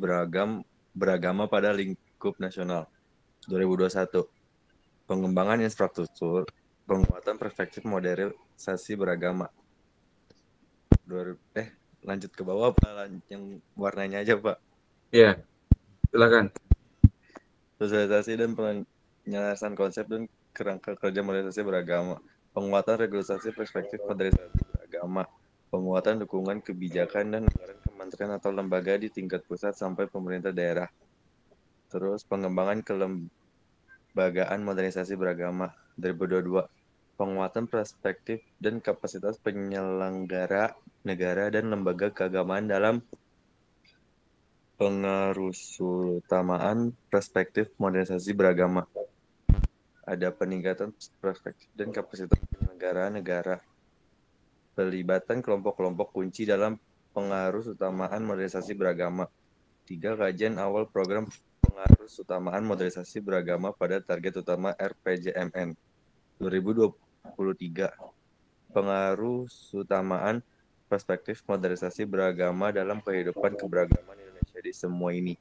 beragama pada lingkup nasional 2021. Pengembangan infrastruktur, penguatan perspektif modernisasi beragama. Lanjut ke bawah, Pak. Yang warnanya aja, Pak. Ya, silakan. Sosialisasi dan penyelesaian konsep dan kerangka kerja modernisasi beragama. Penguatan regulasi perspektif modernisasi beragama. Penguatan dukungan kebijakan dan anggaran kementerian atau lembaga di tingkat pusat sampai pemerintah daerah. Terus pengembangan kelembagaan modernisasi beragama 2022. Penguatan perspektif dan kapasitas penyelenggara negara dan lembaga keagamaan dalam pengarusutamaan perspektif modernisasi beragama. Ada peningkatan perspektif dan kapasitas negara-negara. Pelibatan kelompok-kelompok kunci dalam pengarusutamaan modernisasi beragama. 3. Kajian awal program pengarusutamaan modernisasi beragama pada target utama RPJMN 2023. Pengarusutamaan perspektif modernisasi beragama dalam kehidupan keberagaman Indonesia di semua ini.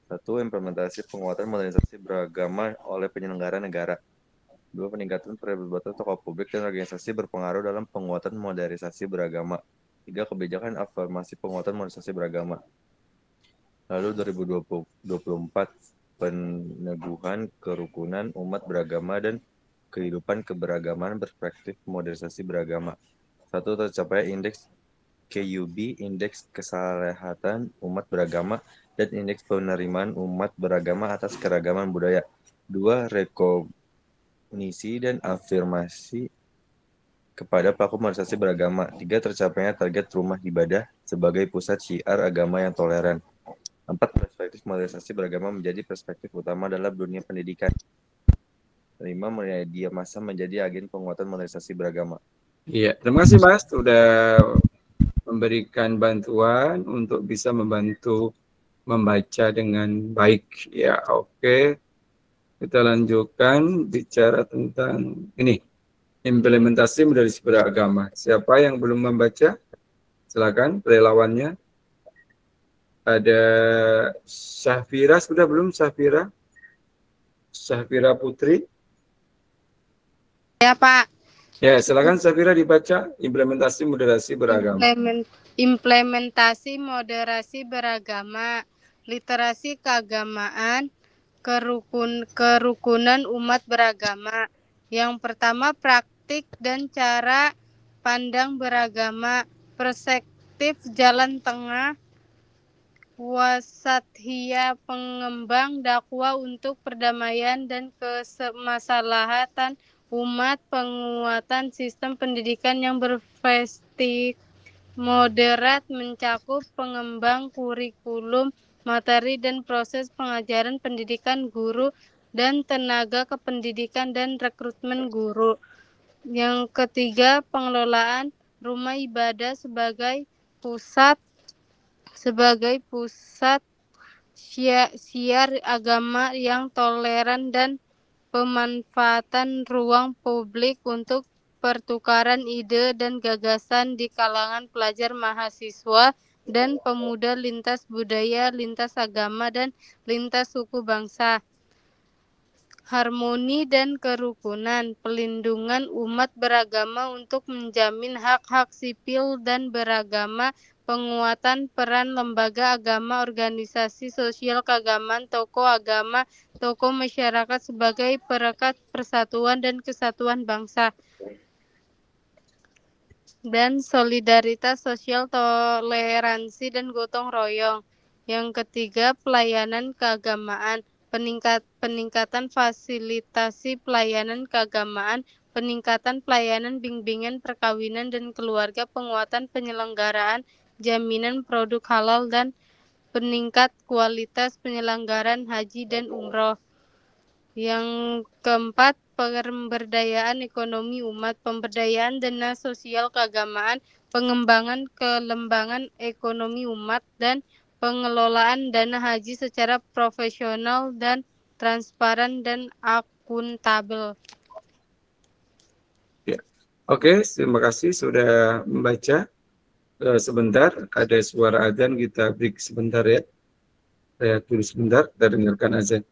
1. Implementasi penguatan modernisasi beragama oleh penyelenggara negara. 2. Peningkatan perlibatan tokoh publik dan organisasi berpengaruh dalam penguatan modernisasi beragama. 3. Kebijakan afirmasi penguatan modernisasi beragama. Lalu 2024 peneguhan kerukunan umat beragama dan kehidupan keberagaman perspektif modernisasi beragama. 1. Tercapai indeks KUB, indeks kesalehatan umat beragama, dan indeks penerimaan umat beragama atas keragaman budaya. 2. Rekognisi dan afirmasi kepada pelaku modernisasi beragama. 3. Tercapainya target rumah ibadah sebagai pusat syiar agama yang toleran. 4. Perspektif modernisasi beragama menjadi perspektif utama dalam dunia pendidikan. 5. Media massa menjadi agen penguatan modernisasi beragama. Iya, terima kasih Mas sudah memberikan bantuan untuk bisa membantu membaca dengan baik. Ya, oke. Kita lanjutkan bicara tentang ini, implementasi modernisasi beragama. Siapa yang belum membaca? Silakan relawannya. Ada Syafira, sudah belum Syafira? Syafira Putri? Ya Pak. Ya, silakan Syafira dibaca implementasi moderasi beragama. Implementasi moderasi beragama, literasi keagamaan, kerukunan umat beragama. Yang pertama, praktik dan cara pandang beragama, perspektif jalan tengah, wasatiyah pengembang dakwah untuk perdamaian dan kesermaslahatan umat, penguatan sistem pendidikan yang berprestis, moderat, mencakup pengembang kurikulum, materi dan proses pengajaran pendidikan guru dan tenaga kependidikan dan rekrutmen guru. Yang ketiga, pengelolaan rumah ibadah sebagai pusat syiar agama yang toleran dan pemanfaatan ruang publik untuk pertukaran ide dan gagasan di kalangan pelajar mahasiswa dan pemuda lintas budaya, lintas agama, dan lintas suku bangsa. Harmoni dan kerukunan, pelindungan umat beragama untuk menjamin hak-hak sipil dan beragama, penguatan peran lembaga agama, organisasi sosial keagamaan, tokoh agama, tokoh masyarakat sebagai perekat persatuan dan kesatuan bangsa, dan solidaritas sosial, toleransi, dan gotong royong. Yang ketiga, pelayanan keagamaan, peningkatan fasilitasi pelayanan keagamaan, peningkatan pelayanan bimbingan perkawinan dan keluarga, penguatan penyelenggaraan jaminan produk halal, dan peningkat kualitas penyelenggaraan haji dan umroh. Yang keempat, pemberdayaan ekonomi umat, pemberdayaan dana sosial keagamaan, pengembangan kelembangan ekonomi umat, dan pengelolaan dana haji secara profesional dan transparan dan akuntabel. Ya. Oke, terima kasih sudah membaca. Sebentar, ada suara azan, kita break sebentar ya. Saya tunggu sebentar, kita dengarkan azan.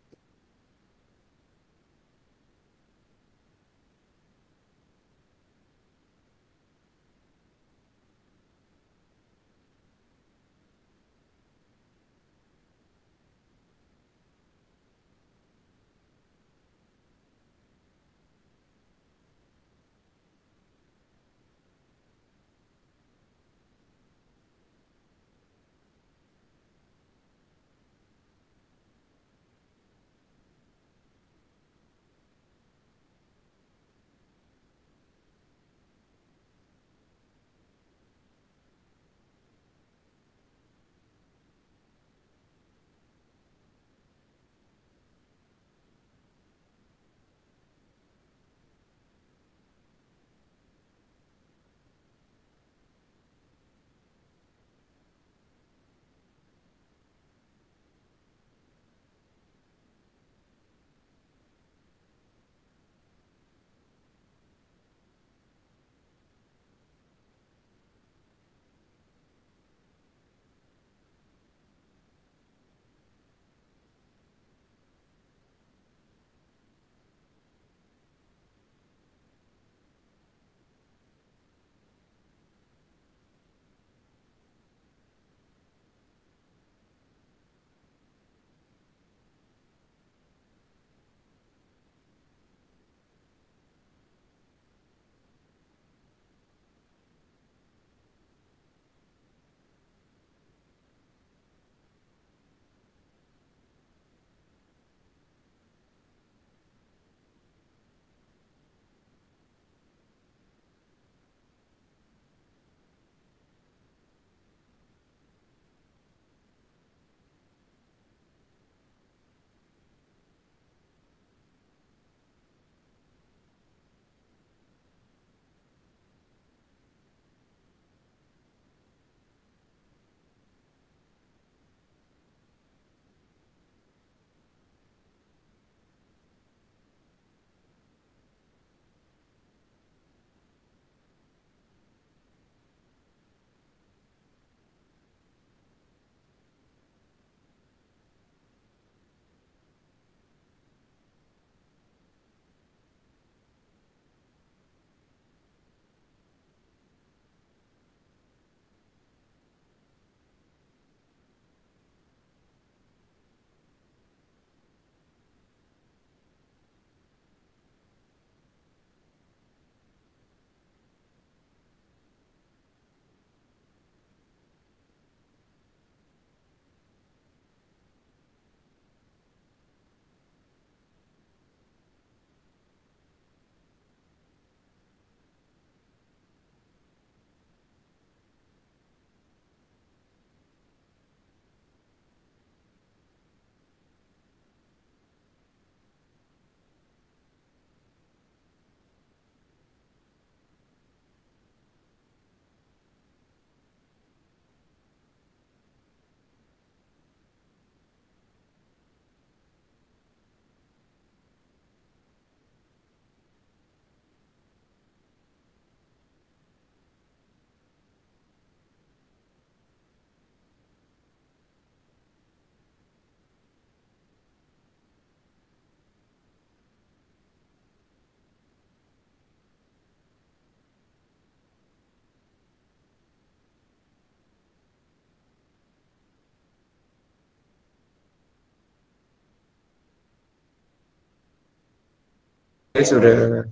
Saya sudah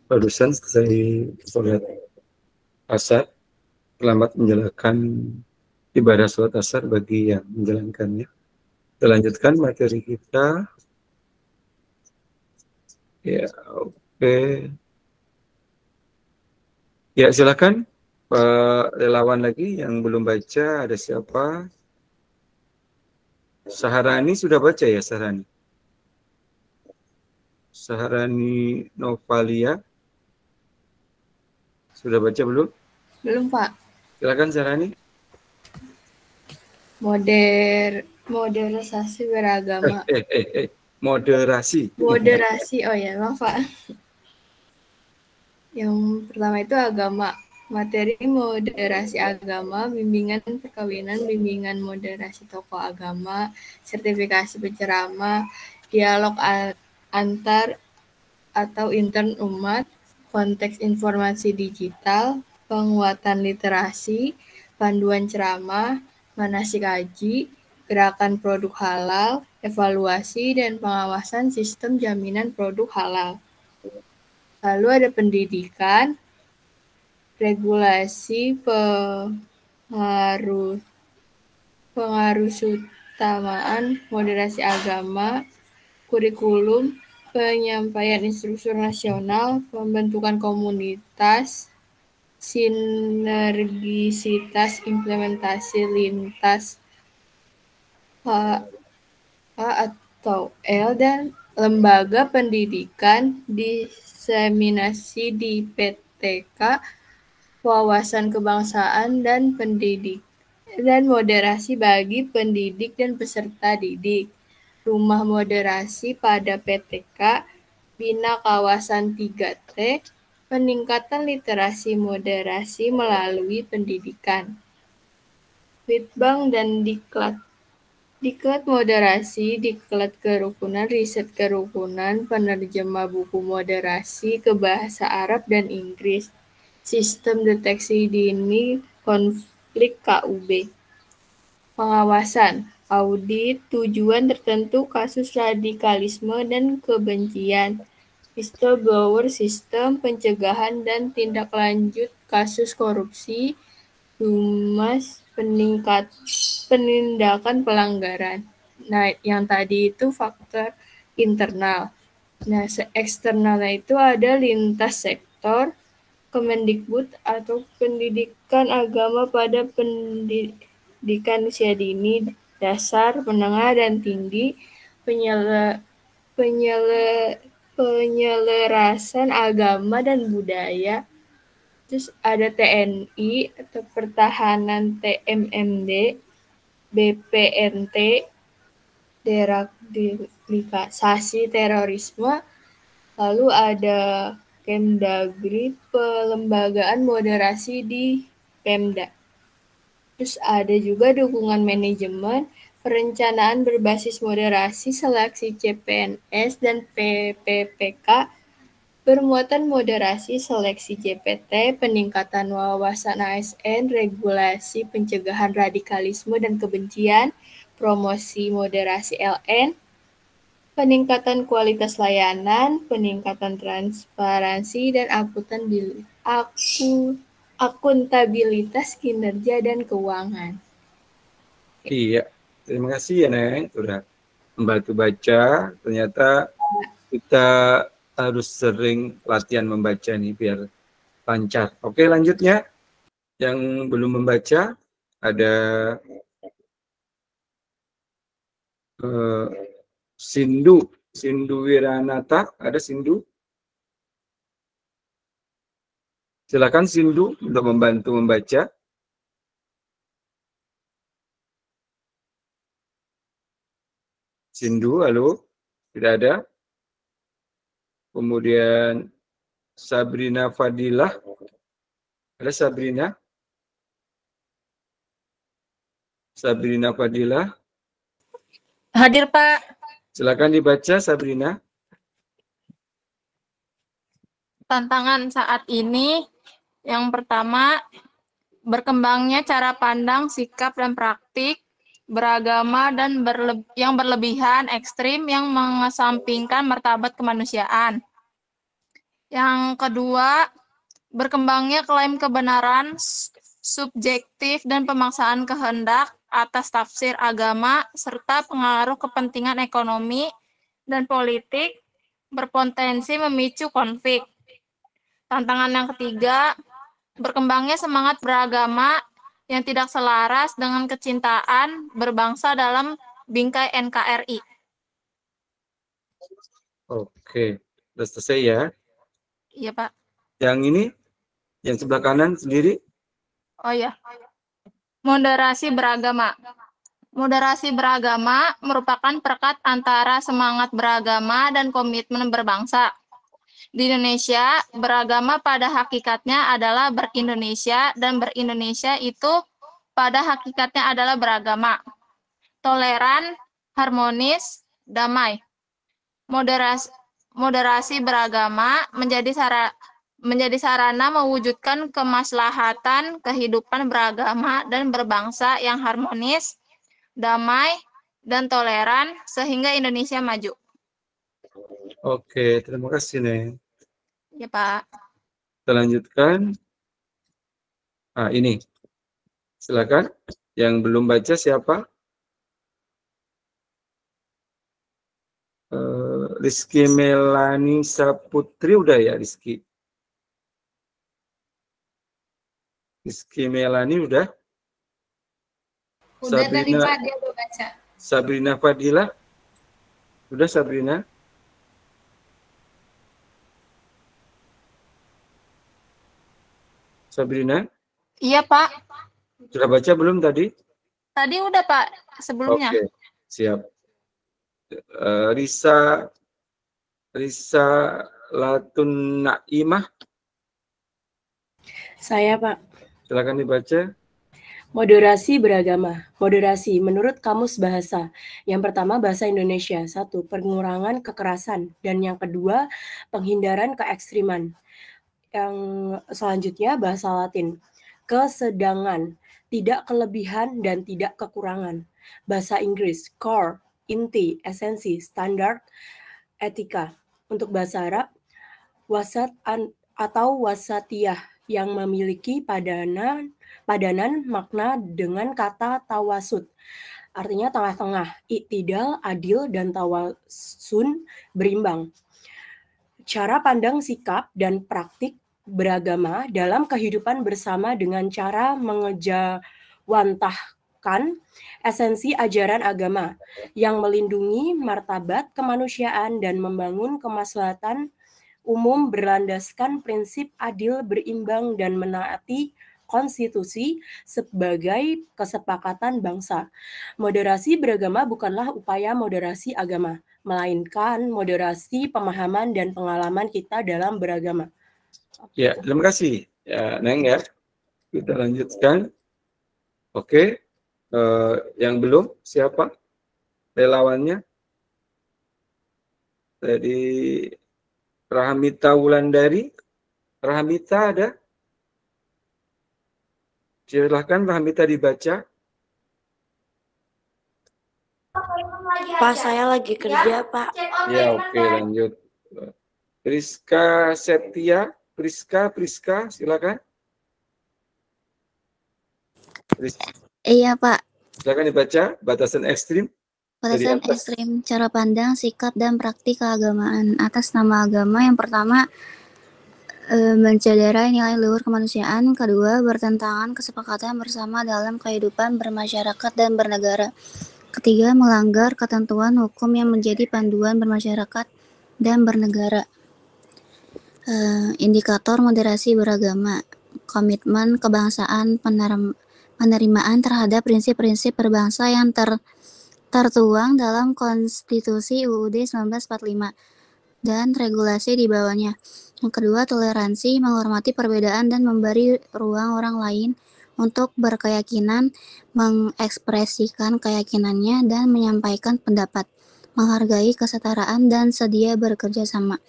barusan selesai sholat asar, selamat menjalankan ibadah sholat asar bagi yang menjalankannya. Kita lanjutkan materi kita. Ya, oke. Ya, silakan Pak relawan lagi yang belum baca, ada siapa? Saharani sudah baca ya, Saharani? Saharani Novalia. Sudah baca belum? Belum, Pak. Silakan Saharani. Modernisasi beragama. Moderasi. Moderasi, oh ya, maaf Pak. Yang pertama itu agama. Materi moderasi agama, bimbingan perkawinan, bimbingan moderasi tokoh agama, sertifikasi penceramah, dialog antar atau intern umat, konteks informasi digital, penguatan literasi, panduan ceramah, manasik haji, gerakan produk halal, evaluasi dan pengawasan sistem jaminan produk halal. Lalu ada pendidikan, regulasi pengaruh utamaan moderasi agama, kurikulum, penyampaian instruktur nasional, pembentukan komunitas, sinergisitas implementasi lintas H atau L, dan lembaga pendidikan, diseminasi di PTK, wawasan kebangsaan dan pendidik, dan moderasi bagi pendidik dan peserta didik, rumah moderasi pada PTK, bina kawasan 3T, peningkatan literasi moderasi melalui pendidikan, Litbang dan Diklat. Diklat moderasi, diklat kerukunan, riset kerukunan, penerjemah buku moderasi ke bahasa Arab dan Inggris, sistem deteksi dini konflik KUB, pengawasan, audit tujuan tertentu kasus radikalisme dan kebencian, whistleblower sistem pencegahan dan tindak lanjut kasus korupsi, Humas penindakan pelanggaran. Nah, yang tadi itu faktor internal. Nah, eksternalnya itu ada lintas sektor, Kemendikbud atau pendidikan agama pada pendidikan usia dini, dasar, menengah, dan tinggi, penyelarasan agama dan budaya. Terus ada TNI atau Pertahanan, TMMD, BPNT, deradikalisasi terorisme, lalu ada Kemdagri, pelembagaan moderasi di Pemda. Terus ada juga dukungan manajemen, perencanaan berbasis moderasi, seleksi CPNS dan PPPK, bermuatan moderasi, seleksi JPT, peningkatan wawasan ASN, regulasi pencegahan radikalisme dan kebencian, promosi moderasi LN, peningkatan kualitas layanan, peningkatan transparansi, dan akuntabilitas kinerja dan keuangan. Iya, terima kasih ya Neng, sudah membantu baca. Ternyata kita harus sering latihan membaca nih biar lancar. Oke, lanjutnya yang belum membaca ada Sindu Wiranata. Ada Sindu? Silakan Sindu untuk membantu membaca. Sindu, halo? Tidak ada? Kemudian Sabrina Fadilah. Ada Sabrina? Sabrina Fadilah. Hadir, Pak. Silakan dibaca, Sabrina. Tantangan saat ini, yang pertama, berkembangnya cara pandang, sikap, dan praktik beragama dan yang berlebihan, ekstrim, yang mengesampingkan martabat kemanusiaan. Yang kedua, berkembangnya klaim kebenaran subjektif dan pemaksaan kehendak atas tafsir agama serta pengaruh kepentingan ekonomi dan politik berpotensi memicu konflik. Tantangan yang ketiga, berkembangnya semangat beragama yang tidak selaras dengan kecintaan berbangsa dalam bingkai NKRI. Oke, sudah selesai ya. Iya, Pak. Yang ini, yang sebelah kanan sendiri. Oh ya. Moderasi beragama. Moderasi beragama merupakan perekat antara semangat beragama dan komitmen berbangsa. Di Indonesia, beragama pada hakikatnya adalah berindonesia dan berindonesia itu pada hakikatnya adalah beragama. Toleran, harmonis, damai. Moderasi beragama menjadi sarana mewujudkan kemaslahatan kehidupan beragama dan berbangsa yang harmonis, damai, dan toleran sehingga Indonesia maju. Oke, terima kasih, Neng. Ya, Pak. Kita lanjutkan. Ini. Silakan. Yang belum baca siapa? Rizky Melani Saputri udah ya, Rizky? Rizky Melani udah? Udah tadi Pak, dia udah baca. Sabrina Fadila? Udah Sabrina? Sabrina? Iya, Pak. Sudah baca belum tadi? Tadi udah, Pak, sebelumnya. Oke, siap. Risa Latun Naimah. Saya, Pak. Silakan dibaca. Moderasi beragama. Moderasi menurut Kamus Bahasa. Yang pertama bahasa Indonesia. 1. Pengurangan kekerasan. Dan yang kedua penghindaran keekstriman. Yang selanjutnya bahasa Latin. Kesedangan, tidak kelebihan dan tidak kekurangan. Bahasa Inggris. Core, inti, esensi, standar, etika. Untuk bahasa Arab, wasat atau wasatiyah yang memiliki padanan makna dengan kata tawasud. Artinya tengah-tengah, iktidal, adil, dan tawasun, berimbang. Cara pandang sikap dan praktik beragama dalam kehidupan bersama dengan cara mengejawantahkan esensi ajaran agama yang melindungi martabat kemanusiaan dan membangun kemaslahatan umum berlandaskan prinsip adil, berimbang, dan menaati konstitusi sebagai kesepakatan bangsa. Moderasi beragama bukanlah upaya moderasi agama, melainkan moderasi pemahaman dan pengalaman kita dalam beragama. Ya, terima kasih ya, Neng ya. Kita lanjutkan. Oke, yang belum siapa relawannya? Tadi Rahmita Wulandari. Rahmita ada? Silahkan Rahmita dibaca. Pak, saya lagi kerja, Pak. Ya, oke, lanjut. Priska Septia. Priska, silakan. Iya, Pak. Silakan dibaca batasan ekstrim. Batasan ekstrim, cara pandang, sikap, dan praktik keagamaan atas nama agama. Yang pertama, mencederai nilai luhur kemanusiaan. Kedua, bertentangan kesepakatan bersama dalam kehidupan bermasyarakat dan bernegara. Ketiga, melanggar ketentuan hukum yang menjadi panduan bermasyarakat dan bernegara. Indikator moderasi beragama, komitmen kebangsaan, penerimaan terhadap prinsip-prinsip berbangsa yang tertuang dalam Konstitusi UUD 1945 dan regulasi di bawahnya. Yang kedua, toleransi, menghormati perbedaan dan memberi ruang orang lain untuk berkeyakinan, mengekspresikan keyakinannya dan menyampaikan pendapat, menghargai kesetaraan dan sedia bekerja sama.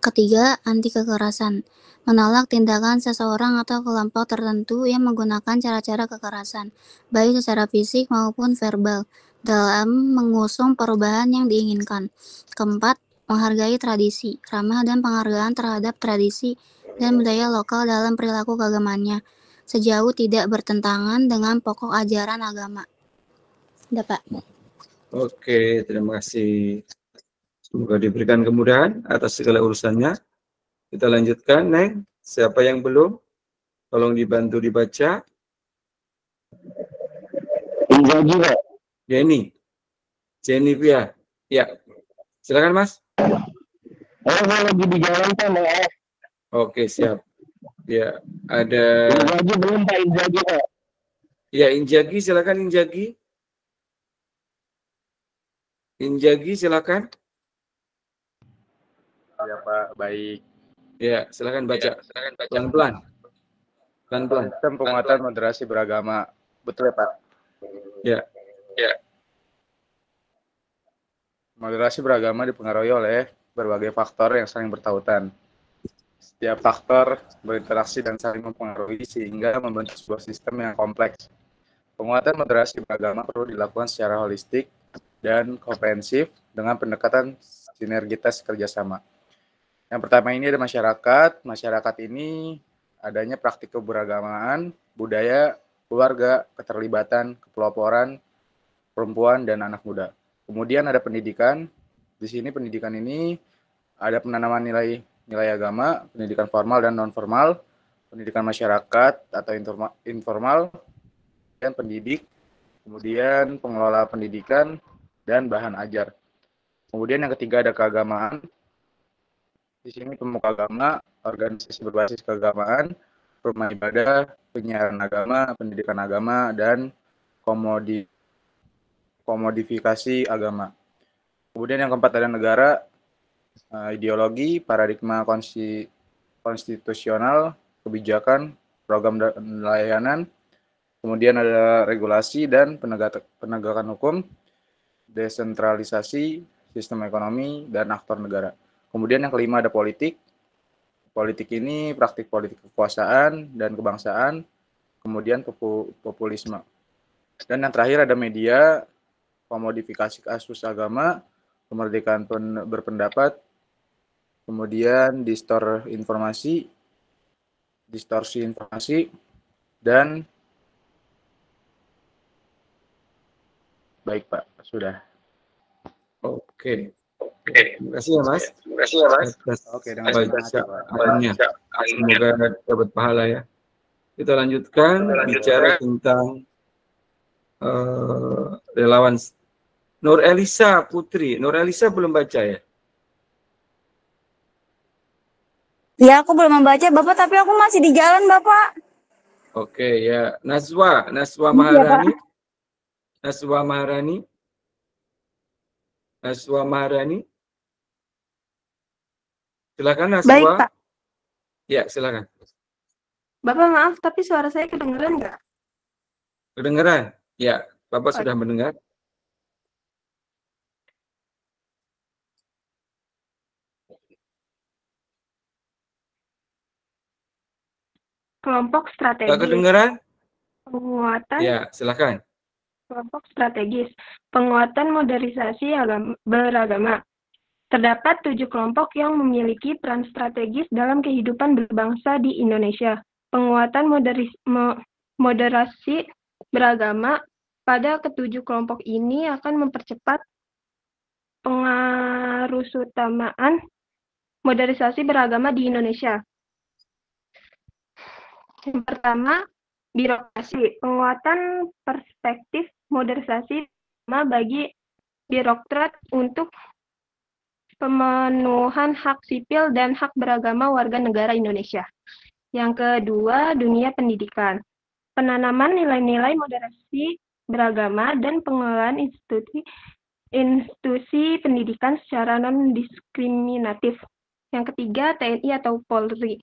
Ketiga, anti kekerasan, menolak tindakan seseorang atau kelompok tertentu yang menggunakan cara-cara kekerasan, baik secara fisik maupun verbal, dalam mengusung perubahan yang diinginkan. Keempat, menghargai tradisi, ramah dan penghargaan terhadap tradisi dan budaya lokal dalam perilaku keagamaannya, sejauh tidak bertentangan dengan pokok ajaran agama. Udah, Pak. Oke, terima kasih. Semoga diberikan kemudahan atas segala urusannya. Kita lanjutkan, Neng. Siapa yang belum? Tolong dibantu dibaca. Inzaghi, Pak. Jenny Pia. Ya, silakan Mas. Saya lagi di jalan, Pak, maaf. Oke, siap. Ya, ada. Inzaghi belum, Pak. Inzaghi, Pak. Ya, Inzaghi, silakan Inzaghi. Inzaghi, silakan. Ya Pak, baik. Ya, silakan baca. Pelan-pelan. Pelan-pelan. Sistem penguatan moderasi beragama. Betul ya Pak? Ya. Moderasi beragama dipengaruhi oleh berbagai faktor yang saling bertautan. Setiap faktor berinteraksi dan saling mempengaruhi sehingga membentuk sebuah sistem yang kompleks. Penguatan moderasi beragama perlu dilakukan secara holistik dan komprehensif dengan pendekatan sinergitas kerjasama. Yang pertama ini ada masyarakat. Masyarakat ini adanya praktik keberagamaan, budaya, keluarga, keterlibatan, kepeloporan, perempuan, dan anak muda. Kemudian ada pendidikan. Di sini pendidikan ini ada penanaman nilai agama, pendidikan formal dan non-formal, pendidikan masyarakat atau informal, dan pendidik, kemudian pengelola pendidikan, dan bahan ajar. Kemudian yang ketiga ada keagamaan. Di sini pemuka agama, organisasi berbasis keagamaan, rumah ibadah, penyiaran agama, pendidikan agama, dan komodifikasi agama. Kemudian yang keempat ada negara, ideologi, paradigma konstitusional, kebijakan, program dan layanan. Kemudian ada regulasi dan penegakan hukum, desentralisasi, sistem ekonomi, dan aktor negara. Kemudian yang kelima ada politik. Politik ini praktik politik kekuasaan dan kebangsaan, kemudian populisme. Dan yang terakhir ada media, komodifikasi kasus agama, kemerdekaan berpendapat, kemudian distorsi informasi, dan baik Pak, sudah. Oke. Terima kasih ya Mas. Oke, dengan senang hati, Pak. Semoga dapat pahala ya. Kita lanjutkan bicara tentang relawan. Nur Elisa Putri. Nur Elisa belum baca ya? Ya, aku belum membaca Bapak, tapi aku masih di jalan Bapak. Oke ya. Naswa Maharani. Silakan Naswa. Baik, Pak. Ya, silakan. Bapak maaf, tapi suara saya kedengeran nggak? Kedengeran? Ya, Bapak sudah mendengar. Kelompok strategis. Kedengeran? Penguatan. Ya, silakan. Kelompok strategis. Penguatan modernisasi beragama. Terdapat 7 kelompok yang memiliki peran strategis dalam kehidupan berbangsa di Indonesia. Penguatan moderasi beragama pada ketujuh kelompok ini akan mempercepat pengarusutamaan modernisasi beragama di Indonesia. Yang pertama, birokrasi. Penguatan perspektif modernisasi bagi birokrat untuk pemenuhan hak sipil dan hak beragama warga negara Indonesia. Yang kedua, dunia pendidikan. Penanaman nilai-nilai moderasi beragama dan pengelolaan institusi pendidikan secara non-diskriminatif. Yang ketiga, TNI atau Polri.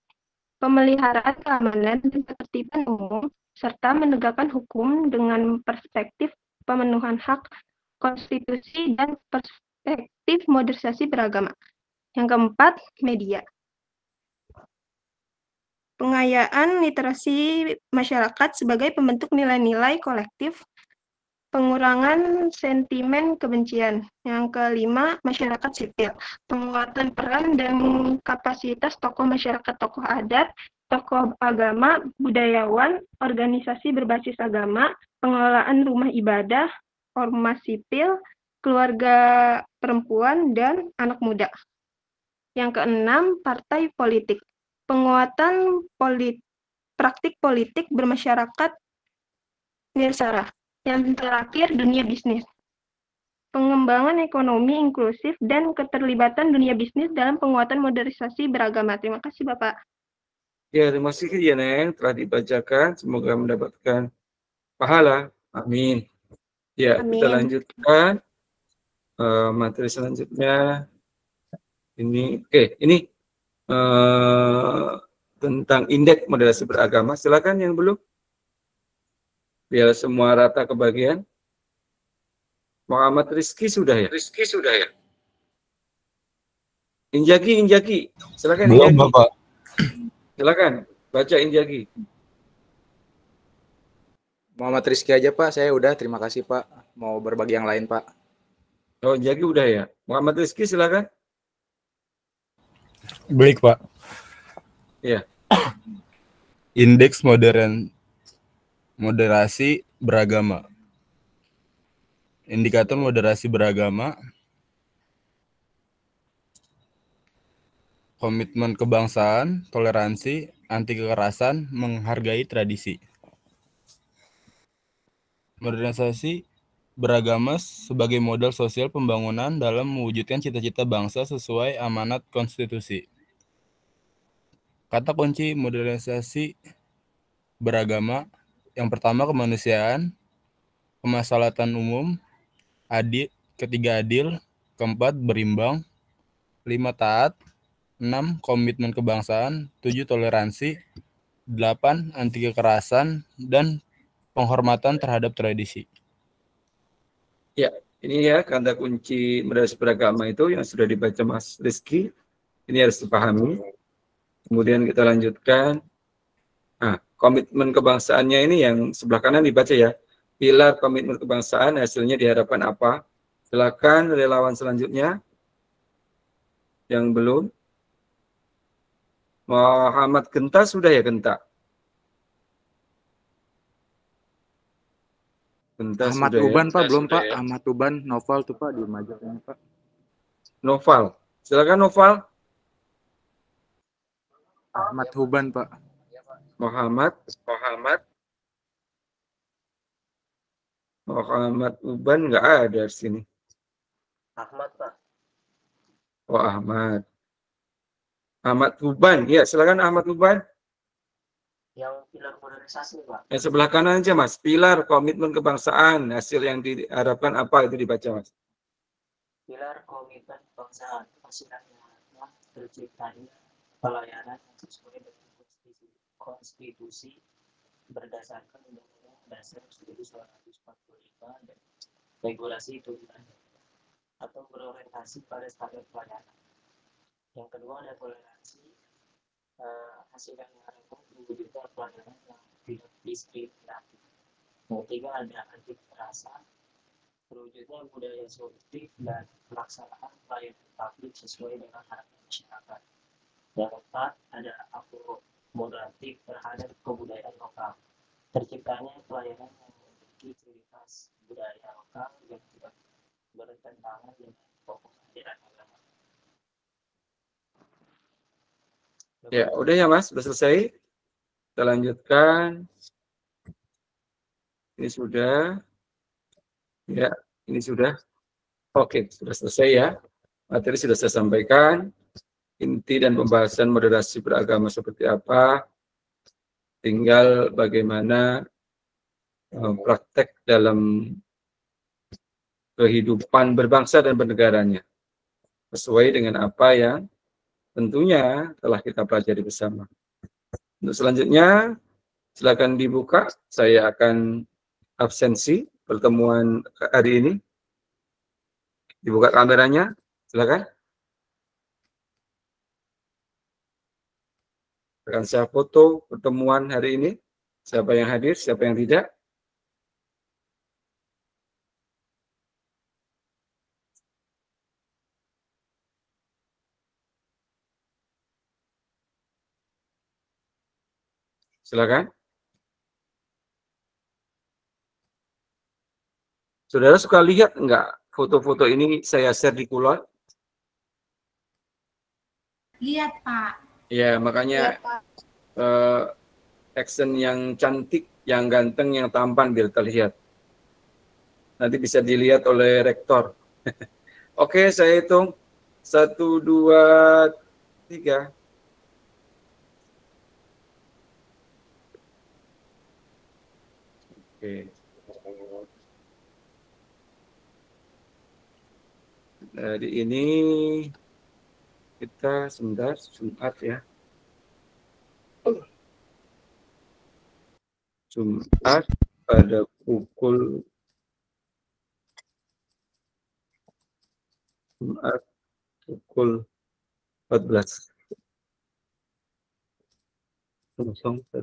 Pemeliharaan keamanan dan ketertiban umum, serta menegakkan hukum dengan perspektif pemenuhan hak konstitusi dan perspektif modernisasi beragama. Yang keempat, media. Pengayaan literasi masyarakat sebagai pembentuk nilai-nilai kolektif pengurangan sentimen kebencian. Yang kelima, masyarakat sipil. Penguatan peran dan kapasitas tokoh masyarakat, tokoh adat, tokoh agama, budayawan, organisasi berbasis agama, pengelolaan rumah ibadah, ormas sipil, keluarga perempuan, dan anak muda. Yang keenam, partai politik. Penguatan praktik politik bermasyarakat nirsara. Yang terakhir, dunia bisnis. Pengembangan ekonomi inklusif dan keterlibatan dunia bisnis dalam penguatan modernisasi beragama. Terima kasih, Bapak. Ya, terima kasih ya, Neng, telah dibacakan. Semoga mendapatkan pahala. Amin. Ya, Amin. kita lanjutkan materi selanjutnya. Ini tentang indeks moderasi beragama. Silakan yang belum. Biar semua rata kebagian. Muhammad Rizky sudah ya? Injaki. Silakan Belum, Injaki. Bapak. Silakan baca Injaki. Muhammad Rizky aja Pak, saya udah, terima kasih Pak. Mau berbagi yang lain Pak. Oh, Injaki udah ya. Muhammad Rizky silakan. Baik, Pak. Ya. Indeks moderasi beragama. Indikator moderasi beragama, komitmen kebangsaan, toleransi, anti kekerasan, menghargai tradisi. Modernisasi beragama sebagai modal sosial pembangunan dalam mewujudkan cita-cita bangsa sesuai amanat konstitusi. Kata kunci modernisasi beragama, yang pertama kemanusiaan, kemaslahatan umum, ketiga adil, keempat berimbang, 5 taat, 6 komitmen kebangsaan, 7 toleransi, 8 anti kekerasan, dan penghormatan terhadap tradisi. Ya, ini ya kata kunci moderasi beragama itu yang sudah dibaca Mas Rizky. Ini harus dipahami. Kemudian kita lanjutkan. Nah, komitmen kebangsaannya ini yang sebelah kanan dibaca ya. Pilar komitmen kebangsaan hasilnya diharapkan apa? Silakan relawan selanjutnya. Yang belum. Muhammad Genta sudah ya, Genta? Ahmad Tuban Pak, belum Pak. Ahmad Tuban, Novel tuh Pak, diem aja Pak. Novel. Silakan Novel. Ahmad Tuban Pak. Muhammad Uban nggak ada di sini. Ahmad, Pak. Oh, Ahmad Uban. Ya, silakan Ahmad Uban. Yang pilar modernisasi, Pak. Yang sebelah kanan aja, Mas. Pilar komitmen kebangsaan. Hasil yang diharapkan apa itu dibaca, Mas. Pilar komitmen kebangsaan. Hasilnya terciptanya pelayanan yang sesuai dengan konstitusi berdasarkan Undang-Undang Dasar 1945 dan regulasi turunan atau berorientasi pada standar pelayanan. Yang kedua ada toleransi, hasil yang diharapkan mewujudkan pelayanan yang tidak diskriminatif. Yang ketiga ada anti kekerasan, terwujudnya budaya solutif dan pelaksanaan pelayanan publik sesuai dengan harapan masyarakat. Yang keempat ada akomodatif terhadap kebudayaan lokal, terciptanya pelayanan yang memiliki ciri khas budaya lokal yang tidak bertentangan dengan pokok ajaran agama. Ya, udah ya Mas, sudah selesai. Kita lanjutkan. Ini sudah. Ya, ini sudah. Oke, sudah selesai ya. Materi sudah saya sampaikan. Inti dan pembahasan moderasi beragama seperti apa. Tinggal bagaimana praktek dalam kehidupan berbangsa dan bernegaranya. Sesuai dengan apa yang tentunya telah kita pelajari bersama. Untuk selanjutnya, silakan dibuka. Saya akan absensi pertemuan hari ini. Dibuka kameranya, silakan. Akan saya foto pertemuan hari ini. Siapa yang hadir, siapa yang tidak. Silakan. Saudara suka lihat enggak foto-foto ini saya share di Kulon? Lihat, Pak. Ya, makanya action yang cantik, yang ganteng, yang tampan biar terlihat. Nanti bisa dilihat oleh rektor. Oke, saya hitung. 1, 2, 3. Oke. Jadi ini kita sebentar Jumat ya. Jumat pada pukul Jumat pukul 14. 01.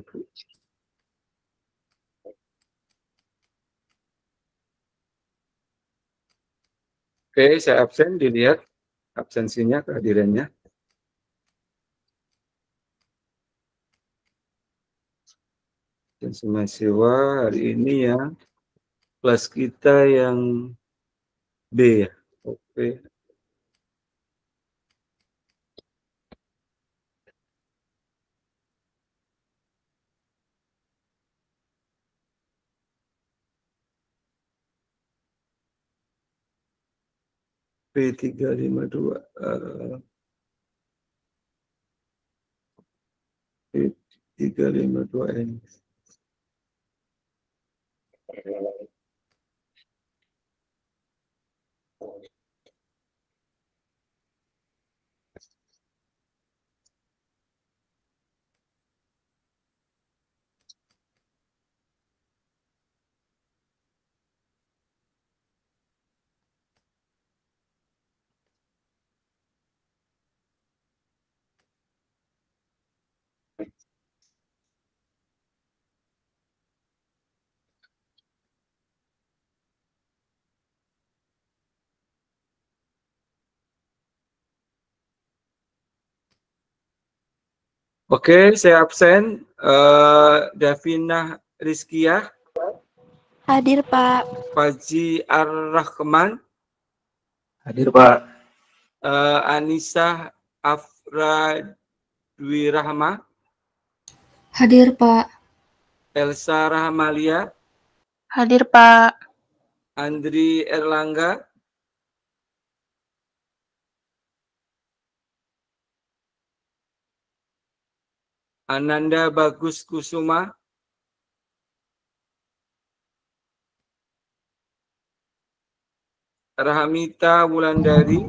Oke, saya absen, dilihat absensinya, kehadirannya. Absensi mahasiswa hari ini ya, kelas kita yang B ya. Oke. P352. P352N. Oke, saya absen. Davina Rizkiah. Hadir, Pak. Faji Ar-Rahman. Hadir, Pak. Anissa Afra Dwi Rahma. Hadir, Pak. Elsa Rahmalia. Hadir, Pak. Andri Erlangga. Ananda Bagus Kusuma. Rahmita Wulandari.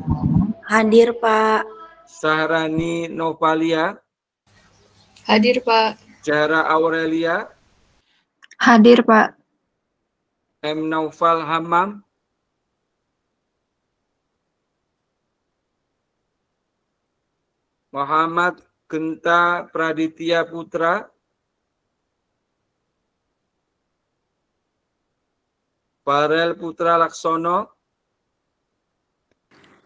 Hadir, Pak. Sahrani Novalia. Hadir, Pak. Jara Aurelia. Hadir, Pak. M. Naufal Hamam. Muhammad Genta Praditya Putra. Farel Putra Laksono.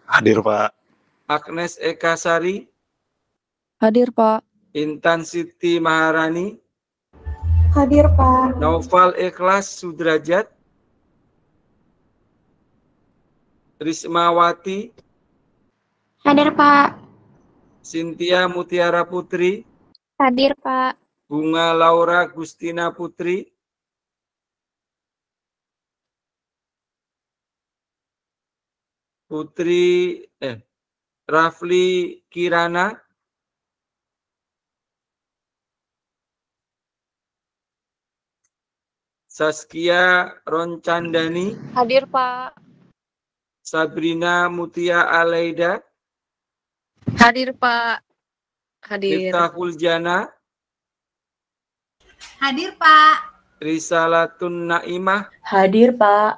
Hadir, Pak. Agnes Eka Sari. Hadir, Pak. Intan Siti Maharani. Hadir, Pak. Naufal Ikhlas Sudrajat. Rismawati. Hadir, Pak. Cynthia Mutiara Putri. Hadir, Pak. Bunga Laura Gustina Putri. Rafli Kirana. Saskia Roncandani. Hadir, Pak. Sabrina Mutia Aleida. Hadir, Pak. Hadir. Tirta Huljana. Hadir, Pak. Risalatun Naimah. Hadir, Pak.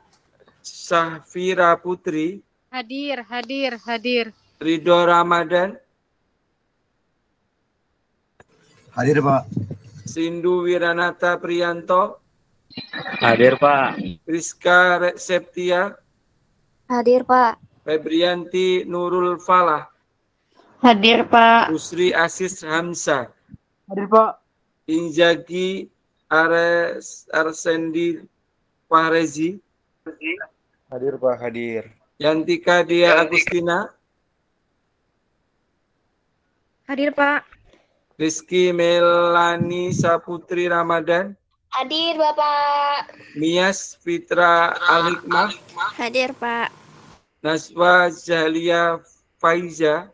Safira Putri. Hadir, hadir, hadir. Ridho Ramadan. Hadir, Pak. Sindu Wiranata Priyanto. Hadir, Pak. Rizka Septia. Hadir, Pak. Febrianti Nurul Falah. Hadir, Pak. Usri Asis Hamzah. Hadir, Pak. Inzaghi Arsendi Fahrezi. Hadir Pak, hadir. Yantika Dia Agustina. Hadir Pak. Rizky Melani Saputri Ramadan. Hadir Bapak. Mias Fitra Al-Hikmah. Hadir Pak. Naswa Zalia Faiza.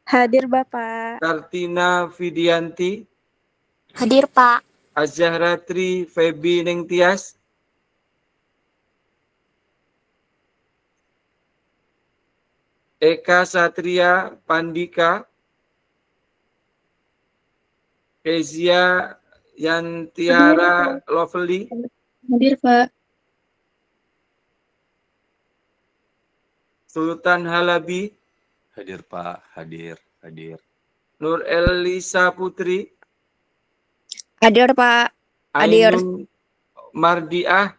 Hadir Bapak. Kartina Vidianti. Hadir Pak. Azahra Tri Febi Nengtias. Eka Satria Pandika. Kezia Yantiara Lovely. Hadir Pak. Sultan Halabi. Hadir Pak, hadir. Nur Elisa Putri. Hadir Pak. Hadir. Ainun Mardiah.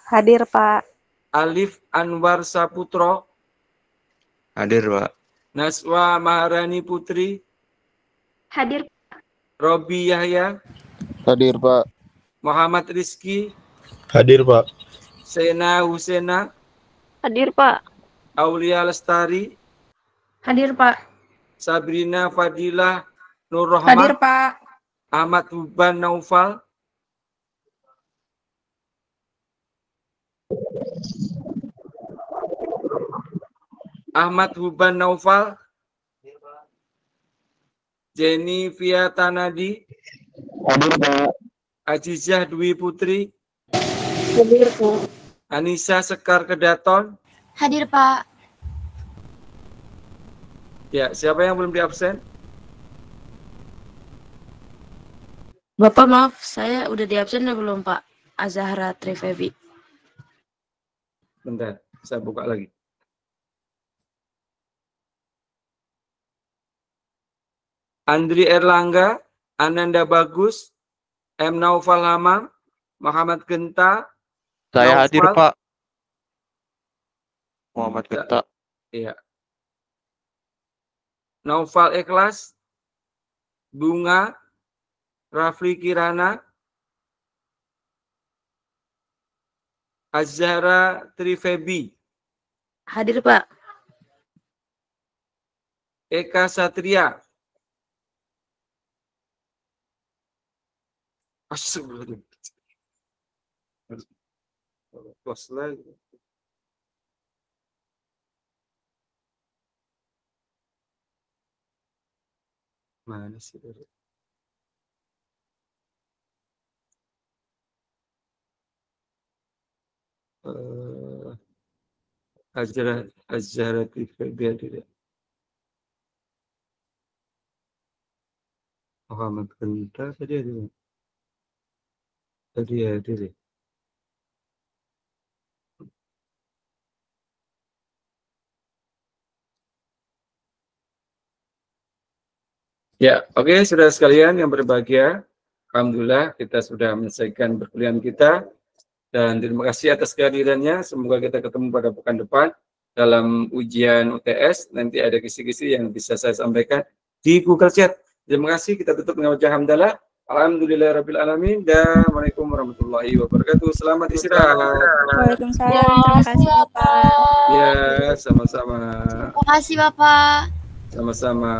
Hadir Pak. Alif Anwar Saputro. Hadir Pak. Naswa Maharani Putri. Hadir. Robi Yahya. Hadir Pak. Muhammad Rizki. Hadir Pak. Sena Husena. Hadir Pak. Aulia Lestari. Hadir Pak. Sabrina Fadilah Nur Rahmat. Hadir Pak. Ahmad Huban Naufal. Ahmad Huban Naufal. Jenny Fiatanadi. Hadir Pak. Azizah Dwi Putri. Hadir Pak. Anissa Sekar Kedaton. Hadir Pak. Ya, siapa yang belum diabsen? Bapak maaf, saya udah diabsen atau belum Pak? Azahra Trifevi. Bentar, saya buka lagi. Andri Erlangga, Ananda Bagus, M. Naufal Hamam, Muhammad Genta. Saya hadir Naufal. Pak. Muhammad Genta. Iya. Naufal Ikhlas, Bunga, Rafli Kirana, Azhara Trifebi. Hadir Pak. Eka Satria. Astagfirullahaladzim. Close lagi. Mana sih? Azhara Trifebi tidak. Muhammad Genta tadi ada. Tadi hadir. Ya, oke, saudara sekalian yang berbahagia. Alhamdulillah kita sudah menyelesaikan perkuliahan kita. Dan terima kasih atas kehadirannya. Semoga kita ketemu pada pekan depan dalam ujian UTS. Nanti ada kisi-kisi yang bisa saya sampaikan di Google Chat. Terima kasih. Kita tutup dengan wajah hamdalah. Alhamdulillahirrabbilalamin. Dan Assalamualaikum warahmatullahi wabarakatuh. Selamat istirahat. Waalaikumsalam. Terima kasih Bapak. Ya, sama-sama. Terima kasih Bapak. Sama-sama.